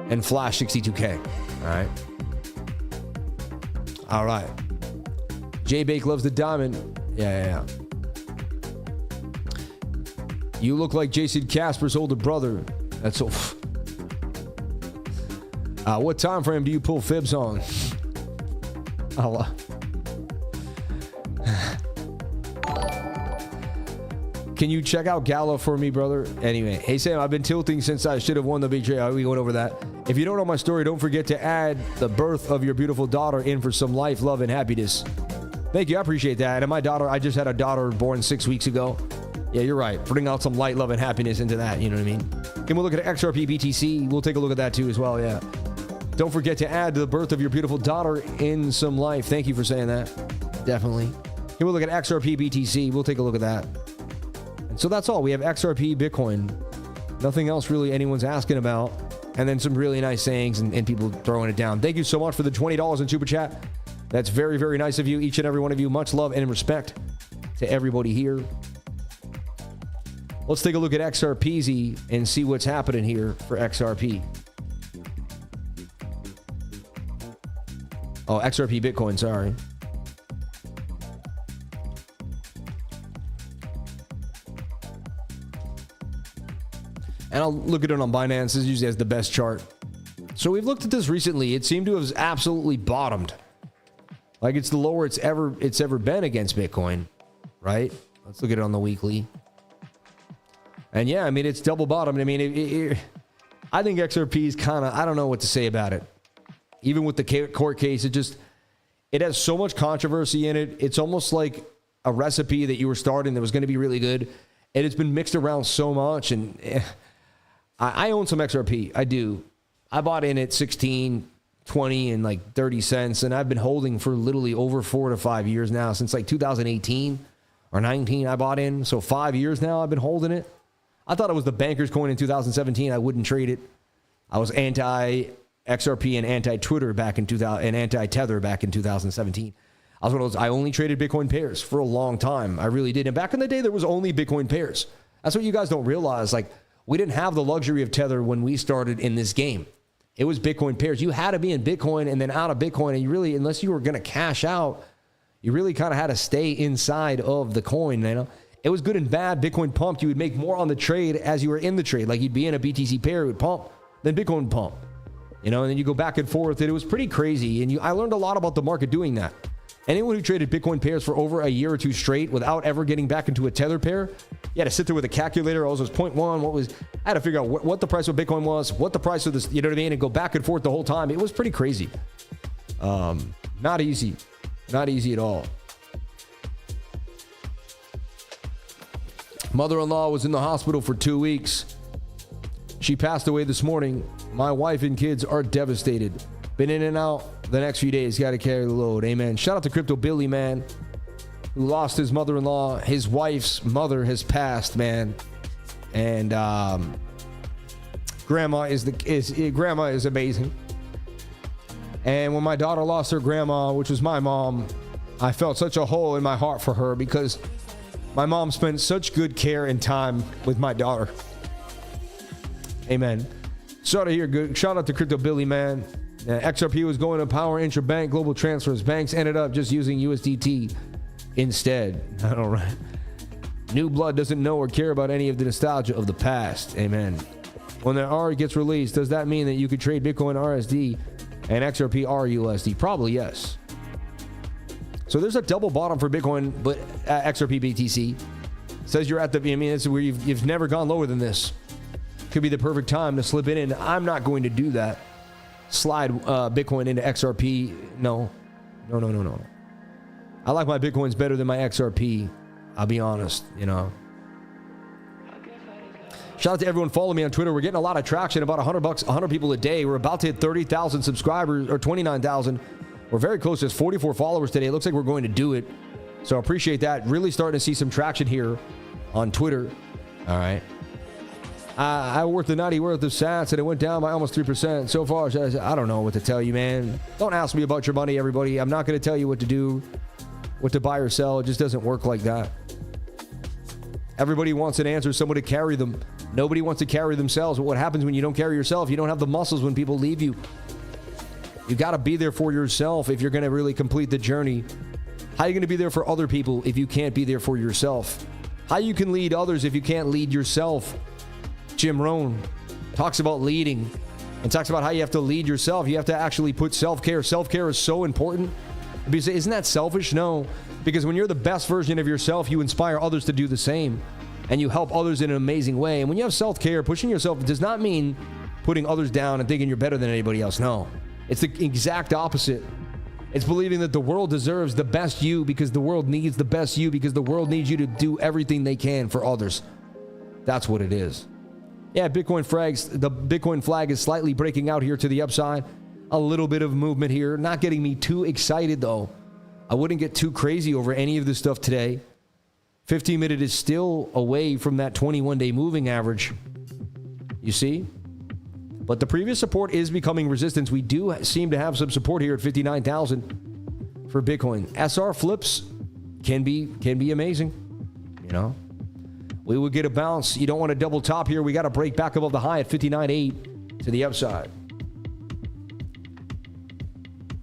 and flash 62K. All right. All right. J Bake loves the diamond. Yeah. You look like Jason Casper's older brother. That's so. What time frame do you pull fibs on? Can you check out Gala for me, brother? Anyway, hey Sam, I've been tilting since I should have won the big trade. We went over that. If you don't know my story, don't forget to add the birth of your beautiful daughter in for some life, love, and happiness. Thank you, I appreciate that. And my daughter, I just had a daughter born 6 weeks ago. Yeah, you're right. Bring out some light, love, and happiness into that. You know what I mean? Can we look at XRPBTC? We'll take a look at that too as well. Yeah. Don't forget to add the birth of your beautiful daughter in some life. Thank you for saying that. Definitely. Can we look at XRPBTC? We'll take a look at that. And so that's all. We have XRP Bitcoin. Nothing else really anyone's asking about. And then some really nice sayings and people throwing it down. Thank you so much for the $20 in Super Chat. That's very, very nice of you, each and every one of you. Much love and respect to everybody here. Let's take a look at XRPZ and see what's happening here for XRP. Oh, XRP Bitcoin, sorry. And I'll look at it on Binance. This usually has the best chart. So we've looked at this recently. It seemed to have absolutely bottomed. Like it's the lower it's ever been against Bitcoin, right? Let's look at it on the weekly. And yeah, I mean, it's double bottomed. I mean, I think XRP is kind of, I don't know what to say about it. Even with the court case, it has so much controversy in it. It's almost like a recipe that you were starting that was going to be really good. And it's been mixed around so much. And I own some XRP. I do. I bought in at 16, 20, and like 30 cents. And I've been holding for literally over 4 to 5 years now. Since like 2018 or 19, I bought in. So 5 years now I've been holding it. I thought it was the banker's coin in 2017. I wouldn't trade it. I was anti-XRP and anti-Twitter back in 2000 and anti-Tether back in 2017. I was one of those. I only traded Bitcoin pairs for a long time. I really did. And back in the day, there was only Bitcoin pairs. That's what you guys don't realize. Like, we didn't have the luxury of Tether when we started in this game. It was Bitcoin pairs. You had to be in Bitcoin and then out of Bitcoin. And you really, unless you were going to cash out, you really kind of had to stay inside of the coin, you know? It was good and bad. Bitcoin pumped. You would make more on the trade as you were in the trade. Like you'd be in a BTC pair, it would pump, then Bitcoin would pump. You know, and then you go back and forth. And it was pretty crazy. And I learned a lot about the market doing that. Anyone who traded Bitcoin pairs for over a year or two straight without ever getting back into a Tether pair, you had to sit there with a calculator. Also, was 0.1. I had to figure out what the price of Bitcoin was, what the price of this, you know what I mean? And go back and forth the whole time. It was pretty crazy. Not easy. Not easy at all. Mother-in-law was in the hospital for 2 weeks. She passed away this morning. My wife and kids are devastated. Been in and out the next few days. Got to carry the load. Amen. Shout out to Crypto Billy, man, who lost his mother-in-law. His wife's mother has passed, man. And grandma is amazing. And when my daughter lost her grandma, which was my mom, I felt such a hole in my heart for her because my mom spent such good care and time with my daughter. Amen. Shout out to Crypto Billy, man. XRP was going to power intrabank global transfers. Banks ended up just using USDT instead. I don't know. New blood doesn't know or care about any of the nostalgia of the past. Amen. When the R gets released, does that mean that you could trade Bitcoin RSD and XRP RUSD? Probably yes. So there's a double bottom for Bitcoin, but XRPBTC says you're at the, I mean, it's where you've never gone lower than this. Could be the perfect time to slip it in. I'm not going to do that. Slide Bitcoin into XRP. No. I like my Bitcoins better than my XRP. I'll be honest, you know. Shout out to everyone following me on Twitter. We're getting a lot of traction, about $100, 100 people a day. We're about to hit 30,000 subscribers, or 29,000. We're very close. There's 44 followers today. It looks like we're going to do it. So I appreciate that. Really starting to see some traction here on Twitter. All right. I worth the 90 worth of sats, and it went down by almost 3%. So far, I don't know what to tell you, man. Don't ask me about your money, everybody. I'm not going to tell you what to do, what to buy or sell. It just doesn't work like that. Everybody wants an answer, someone to carry them. Nobody wants to carry themselves. But what happens when you don't carry yourself? You don't have the muscles when people leave you. You got to be there for yourself if you're going to really complete the journey. How are you going to be there for other people if you can't be there for yourself? How you can lead others if you can't lead yourself? Jim Rohn talks about leading and talks about how you have to lead yourself. You have to actually put self-care. Self-care is so important. Because isn't that selfish? No. Because when you're the best version of yourself, you inspire others to do the same. And you help others in an amazing way. And when you have self-care, pushing yourself does not mean putting others down and thinking you're better than anybody else. No. It's the exact opposite. It's believing that the world deserves the best you because the world needs the best you because the world needs you to do everything they can for others. That's what it is. Yeah, the Bitcoin flag is slightly breaking out here to the upside. A little bit of movement here. Not getting me too excited, though. I wouldn't get too crazy over any of this stuff today. 15-minute is still away from that 21-day moving average. You see? But the previous support is becoming resistance. We do seem to have some support here at 59,000 for Bitcoin. SR flips can be amazing. You know? We would get a bounce. You don't want to double top here. We got to break back above the high at 59.8 to the upside.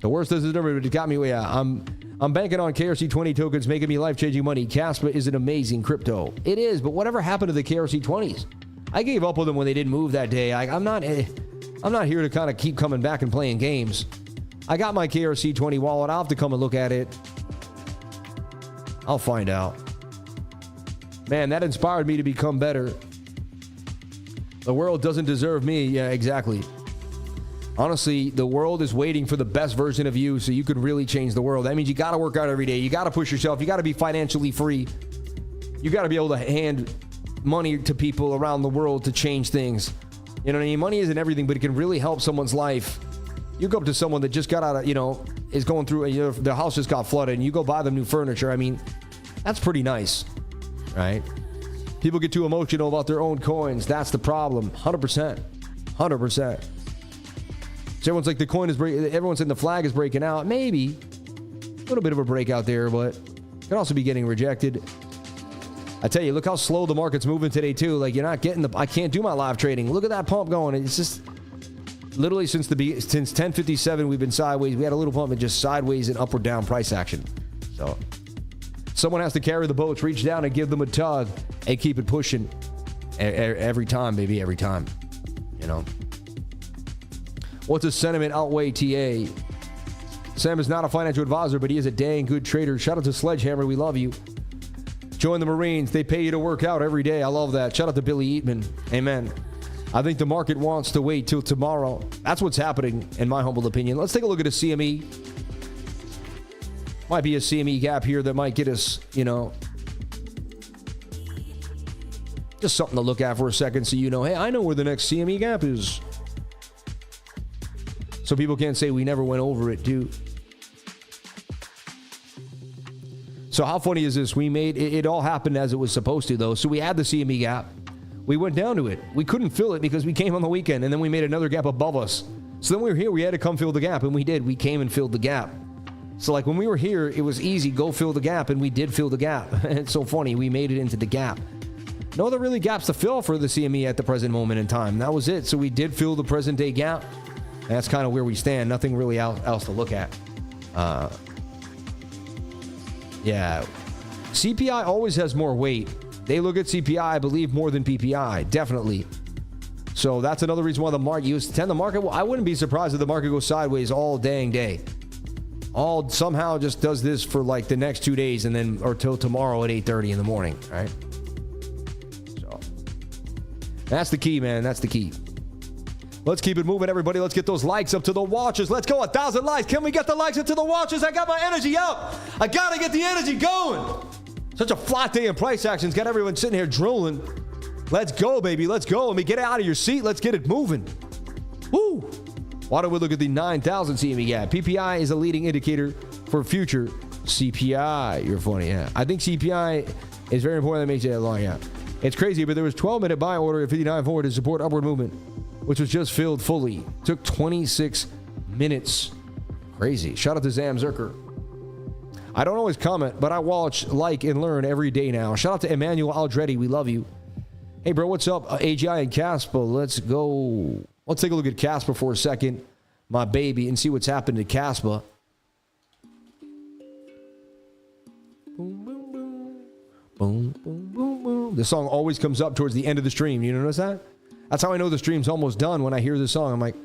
The worst is the number, but it got me. Yeah, I'm banking on KRC20 tokens making me life-changing money. Caspa is an amazing crypto. It is, but whatever happened to the KRC20s? I gave up with them when they didn't move that day. I'm not here to kind of keep coming back and playing games. I got my KRC20 wallet. I'll have to come and look at it. I'll find out. Man, that inspired me to become better. The world doesn't deserve me. Yeah, exactly. Honestly, the world is waiting for the best version of you so you can really change the world. That means you got to work out every day. You got to push yourself. You got to be financially free. You got to be able to hand money to people around the world to change things. You know what I mean? Money isn't everything, but it can really help someone's life. You go up to someone that just got out of, is going through, their house just got flooded, and you go buy them new furniture. I mean, that's pretty nice, right? People get too emotional about their own coins. That's the problem. 100%. 100%. So everyone's like, the coin is breaking. Everyone's saying the flag is breaking out. Maybe. A little bit of a breakout there, but it could also be getting rejected. I tell you, look how slow the market's moving today, too. Like, you're not getting I can't do my live trading. Look at that pump going. It's just literally since 10:57, we've been sideways. We had a little pump and just sideways and up or down price action. So someone has to carry the boats, reach down and give them a tug and keep it pushing every time, baby, every time. What's a sentiment outweigh TA? Sam is not a financial advisor, but he is a dang good trader. Shout out to Sledgehammer. We love you. Join the Marines. They pay you to work out every day. I love that. Shout out to Billy Eatman. Amen. I think the market wants to wait till tomorrow. That's what's happening, in my humble opinion. Let's take a look at a CME. Might be a CME gap here that might get us, just something to look at for a second so hey, I know where the next CME gap is. So people can't say we never went over it, too. So how funny is this? We made it all happened as it was supposed to, though. So we had the CME gap. We went down to it. We couldn't fill it because we came on the weekend, and then we made another gap above us. So then we were here. We had to come fill the gap, and we did. We came and filled the gap. So like when we were here, it was easy. Go fill the gap, and we did fill the gap. And it's so funny. We made it into the gap. No other really gaps to fill for the CME at the present moment in time. That was it. So we did fill the present day gap. And that's kind of where we stand. Nothing really else to look at. Yeah. CPI always has more weight. They look at CPI, I believe, more than PPI. Definitely. So that's another reason why the market used to tend the market. Well, I wouldn't be surprised if the market goes sideways all dang day. Somehow just does this for like the next 2 days and then or till tomorrow at 8:30 in the morning, right? So that's the key, man. That's the key. Let's keep it moving, everybody. Let's get those likes up to the watchers. Let's go 1,000 likes. Can we get the likes up to the watchers? I got my energy up. I got to get the energy going. Such a flat day in price action's got everyone sitting here drooling. Let's go, baby. Let's go. Let me get out of your seat. Let's get it moving. Woo. Why don't we look at the 9,000 CME gap? PPI is a leading indicator for future CPI. You're funny, yeah. I think CPI is very important. That makes it long, yeah. It's crazy, but there was 12-minute buy order at 59.4 to support upward movement, which was just filled fully. Took 26 minutes. Crazy. Shout out to Zam Zerker. I don't always comment, but I watch, like, and learn every day now. Shout out to Emmanuel Aldretti. We love you. Hey, bro, what's up? AGI and Caspa. Let's go. Let's take a look at Caspa for a second, my baby, and see what's happened to Caspa. Boom, boom, boom. Boom, boom, boom, boom. The song always comes up towards the end of the stream. You notice that? That's how I know the stream's almost done when I hear this song. I'm like...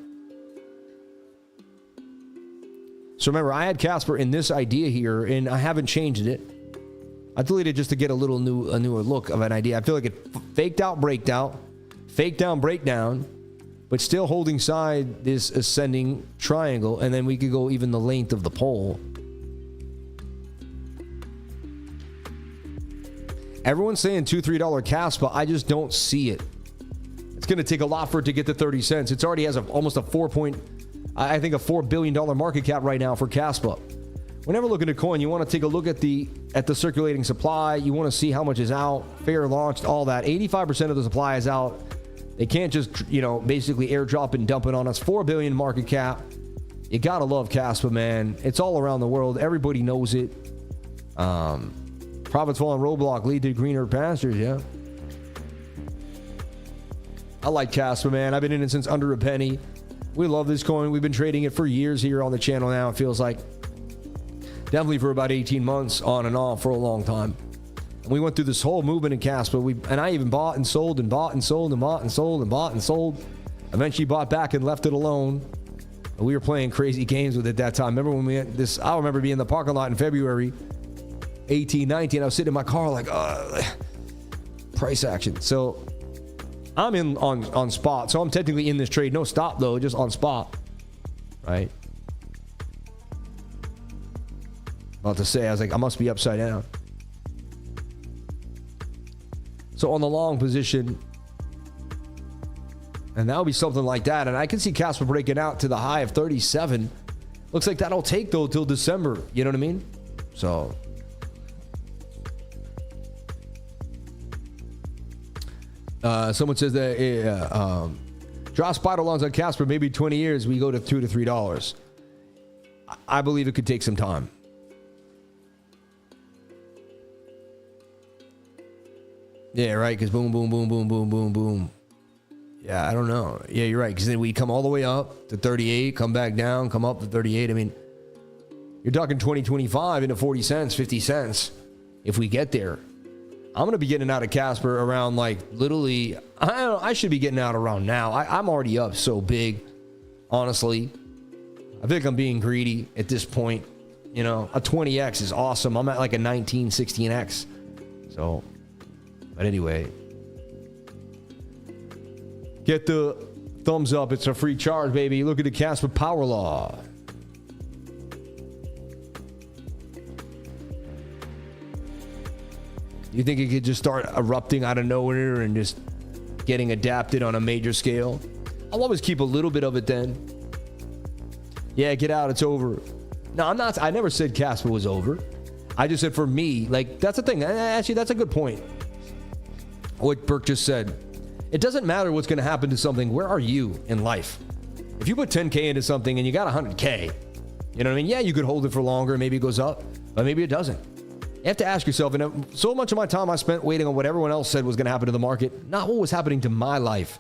So remember, I had Casper in this idea here, and I haven't changed it. I deleted it just to get a newer look of an idea. I feel like it faked out, breakdown, but still holding side this ascending triangle, and then we could go even the length of the pole. Everyone's saying $2-3 Caspa. I just don't see it. It's going to take a lot for it to get to 30 cents. It already has almost a $4 billion market cap right now for Caspa. Whenever looking at coin, you want to take a look at the circulating supply. You want to see how much is out, fair launched, all that. 85% of the supply is out. They can't just, basically airdrop and dump it on us. 4 billion market cap. You got to love Caspa, man. It's all around the world. Everybody knows it. Profits fall on roadblock, lead to greener pastures, yeah. I like Caspa, man. I've been in it since under a penny. We love this coin. We've been trading it for years here on the channel now. It feels like definitely for about 18 months on and off for a long time. And we went through this whole movement in Caspa. And I even bought and sold and bought and sold and bought and sold and bought and sold. Eventually bought back and left it alone. And we were playing crazy games with it that time. Remember when we had this? I remember being in the parking lot in February 18, 19. I was sitting in my car like, price action. So I'm in on spot, so I'm technically in this trade. No stop, though, just on spot. Right? About to say, I was like, I must be upside down. So on the long position, and that would be something like that. And I can see Casper breaking out to the high of 37. Looks like that'll take, though, till December. You know what I mean? So... someone says that draw spider lines on Casper, maybe 20 years, we go to $2 to $3. I believe it could take some time. Yeah, right, because boom, boom, boom, boom, boom, boom, boom. Yeah, I don't know. Yeah, you're right, because then we come all the way up to 38, come back down, come up to 38. I mean, you're talking 2025 into 40 cents, 50 cents if we get there. I'm going to be getting out of Casper around, like, literally, I don't know, I should be getting out around now. I'm already up so big, honestly. I think I'm being greedy at this point. A 20x is awesome. I'm at like a 19, 16x. So, but anyway. Get the thumbs up. It's a free charge, baby. Look at the Casper Power Law. You think it could just start erupting out of nowhere and just getting adapted on a major scale? I'll always keep a little bit of it then. Yeah, get out. It's over. No, I'm not. I never said Casper was over. I just said for me, like, that's the thing. Actually, that's a good point. What Burke just said. It doesn't matter what's going to happen to something. Where are you in life? If you put 10K into something and you got 100K, you know what I mean? Yeah, you could hold it for longer. Maybe it goes up, but maybe it doesn't. You have to ask yourself, and so much of my time I spent waiting on what everyone else said was going to happen to the market, not what was happening to my life.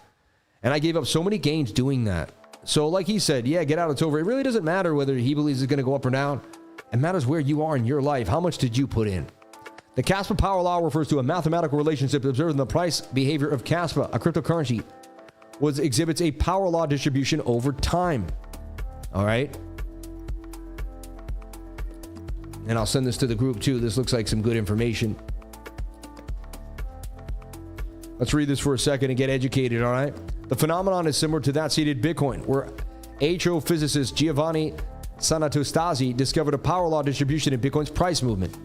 And I gave up so many gains doing that. So like he said, yeah, get out, it's over. It really doesn't matter whether he believes it's going to go up or down. It matters where you are in your life. How much did you put in? The Caspa Power Law refers to a mathematical relationship observed in the price behavior of Caspa, a cryptocurrency, exhibits a power law distribution over time. All right. And I'll send this to the group too. This looks like some good information. Let's read this for a second and get educated, all right? The phenomenon is similar to that seen in Bitcoin, where astrophysicist Giovanni Sanatostasi discovered a power law distribution in Bitcoin's price movement.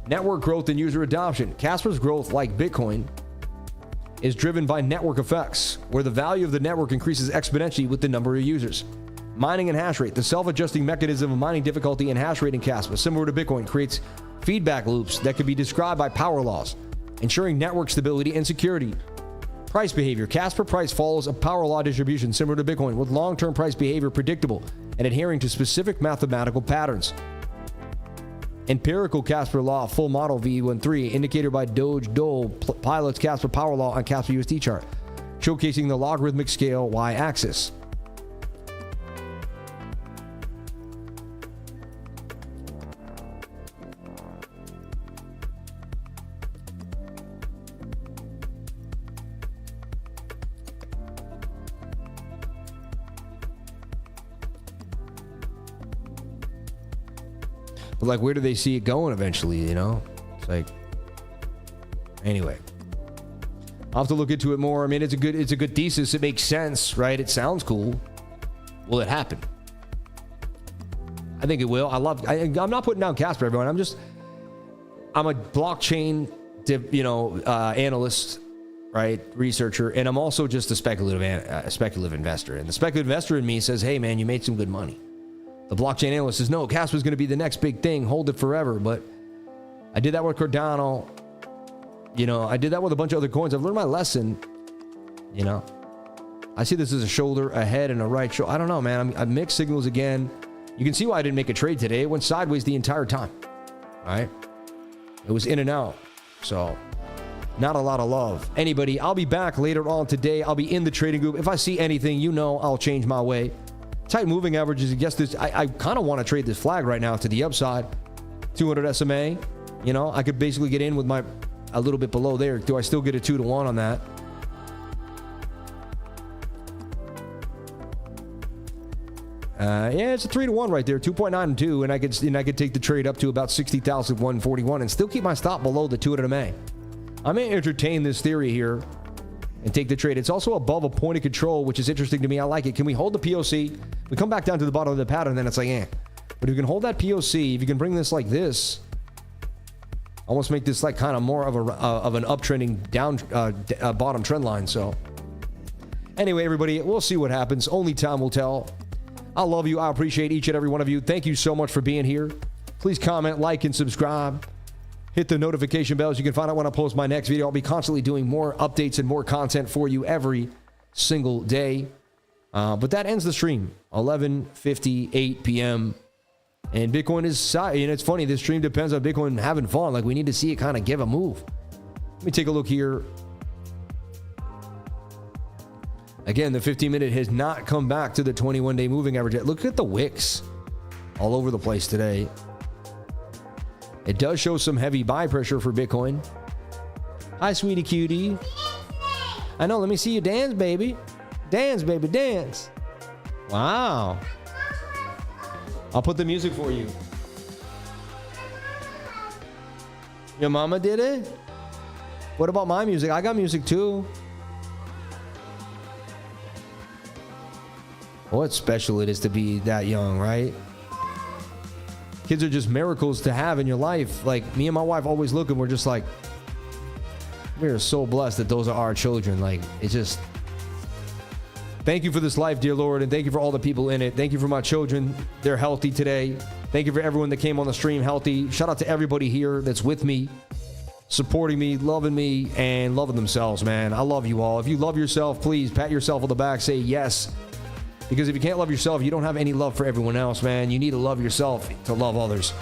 Network growth and user adoption. Casper's growth, like Bitcoin, is driven by network effects, where the value of the network increases exponentially with the number of users. Mining and hash rate. The self-adjusting mechanism of mining difficulty and hash rate in Caspa, similar to Bitcoin, creates feedback loops that can be described by power laws. ensuring network stability and security. Price behavior. Casper price follows a power law distribution similar to Bitcoin, with long-term price behavior predictable and adhering to specific mathematical patterns. Empirical Casper law, full model V13, indicator by Doge Dole pilots Casper power law on Casper USD chart, showcasing the logarithmic scale y-axis. But like, where do they see it going eventually, you know? It's like, anyway. I'll have to look into it more. I mean, it's a good thesis. It makes sense, right? It sounds cool. Will it happen? I think it will. I'm not putting down Casper, everyone. I'm a blockchain, analyst, right? Researcher. And I'm also just a speculative investor. And the speculative investor in me says, hey man, you made some good money. The blockchain analyst says, no, Casper's going to be the next big thing. Hold it forever. But I did that with Cardano. I did that with a bunch of other coins. I've learned my lesson. I see this as a shoulder, a head, and a right shoulder. I don't know, man. I mixed signals again. You can see why I didn't make a trade today. It went sideways the entire time. All right. It was in and out. So not a lot of love. Anybody, I'll be back later on today. I'll be in the trading group. If I see anything, I'll change my way. Tight moving averages. I kind of want to trade this flag right now to the upside. 200 SMA. I could basically get in with a little bit below there. Do I still get a 2-to-1 on that? Yeah, it's a 3-to-1 right there. 2.92, and I could take the trade up to about 60,141 and still keep my stop below the 200 MA. I may entertain this theory here and take the trade. It's also above a point of control, which is interesting to me. I like it. Can we hold the POC? We come back down to the bottom of the pattern, then it's like, But if you can hold that POC, if you can bring this like this, almost make this like kind of more of an uptrending down bottom trend line. So anyway, everybody, we'll see what happens. Only time will tell. I love you. I appreciate each and every one of you. Thank you so much for being here. Please comment, like, and subscribe. Hit the notification bell so you can find out when I post my next video. I'll be constantly doing more updates and more content for you every single day. But that ends the stream, 11:58 p.m. And Bitcoin is, it's funny, this stream depends on Bitcoin having fun. Like, we need to see it kind of give a move. Let me take a look here. Again, the 15-minute has not come back to the 21-day moving average yet. Look at the wicks all over the place today. It does show some heavy buy pressure for Bitcoin. Hi, sweetie cutie. I know, let me see you dance, baby. Dance, baby, dance. Wow. I'll put the music for you. Your mama did it? What about my music? I got music too. What special it is to be that young, right? Kids are just miracles to have in your life. Like, me and my wife always look and we're just like, we are so blessed that those are our children. Like, it's just, thank you for this life, dear Lord, and thank you for all the people in it. Thank you for my children. They're healthy today. Thank you for everyone that came on the stream healthy. Shout out to everybody here that's with me, supporting me, and loving themselves, man. I love you all. If you love yourself, please pat yourself on the back, say yes. Because if you can't love yourself, you don't have any love for everyone else, man. You need to love yourself to love others.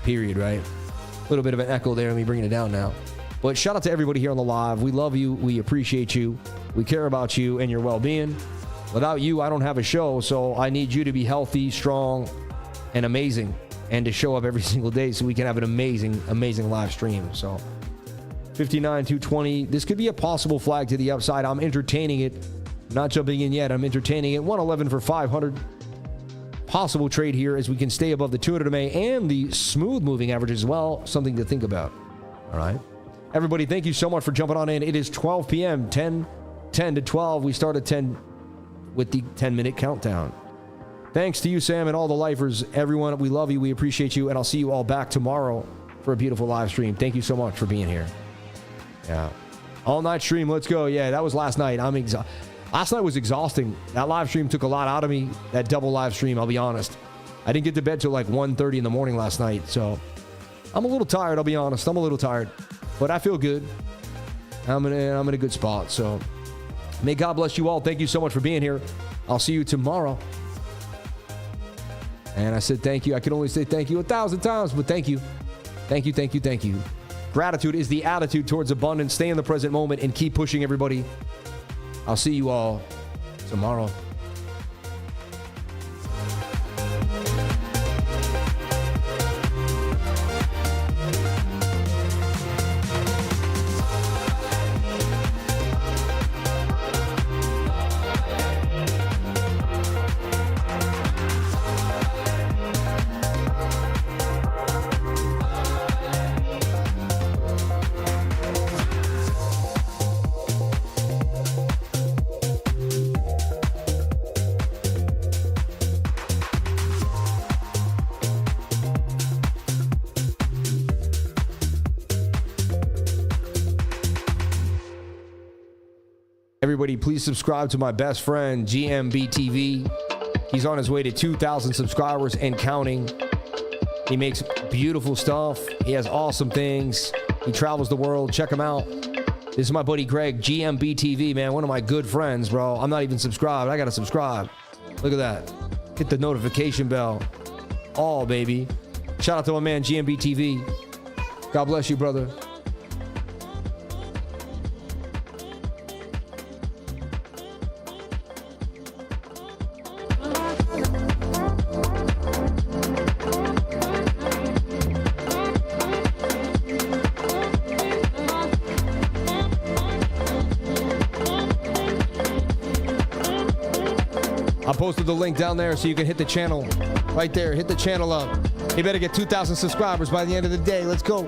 Period, right? A little bit of an echo there. Let me bring it down now. But shout out to everybody here on the live. We love you. We appreciate you. We care about you and your well-being. Without you, I don't have a show, so I need you to be healthy, strong, and amazing, and to show up every single day so we can have an amazing, amazing live stream. So 59,220. This could be a possible flag to the upside. I'm entertaining it. Not jumping in yet. I'm entertaining it. 111 for 500. Possible trade here as we can stay above the 200 MA and the smooth moving average as well. Something to think about. All right. Everybody, thank you so much for jumping on in. It is 12 p.m. 10 to 12. We start at 10 with the 10-minute countdown. Thanks to you, Sam, and all the lifers. Everyone, we love you. We appreciate you. And I'll see you all back tomorrow for a beautiful live stream. Thank you so much for being here. Yeah. All night stream. Let's go. Yeah, that was last night. Last night was exhausting. That live stream took a lot out of me. That double live stream, I'll be honest. I didn't get to bed till like 1:30 in the morning last night. So I'm a little tired, I'll be honest. I'm a little tired. But I feel good. I'm in a good spot. So may God bless you all. Thank you so much for being here. I'll see you tomorrow. And I said thank you. I can only say thank you 1,000 times, but thank you. Thank you, thank you, thank you. Gratitude is the attitude towards abundance. Stay in the present moment and keep pushing, everybody. I'll see you all tomorrow. Everybody, please subscribe to my best friend, GMBTV. He's on his way to 2,000 subscribers and counting. He makes beautiful stuff. He has awesome things. He travels the world. Check him out. This is my buddy Greg, GMBTV, man. One of my good friends, bro. I'm not even subscribed. I got to subscribe. Look at that. Hit the notification bell. All, baby. Shout out to my man, GMBTV. God bless you, brother. I posted the link down there so you can hit the channel. Right there, hit the channel up. You better get 2,000 subscribers by the end of the day. Let's go.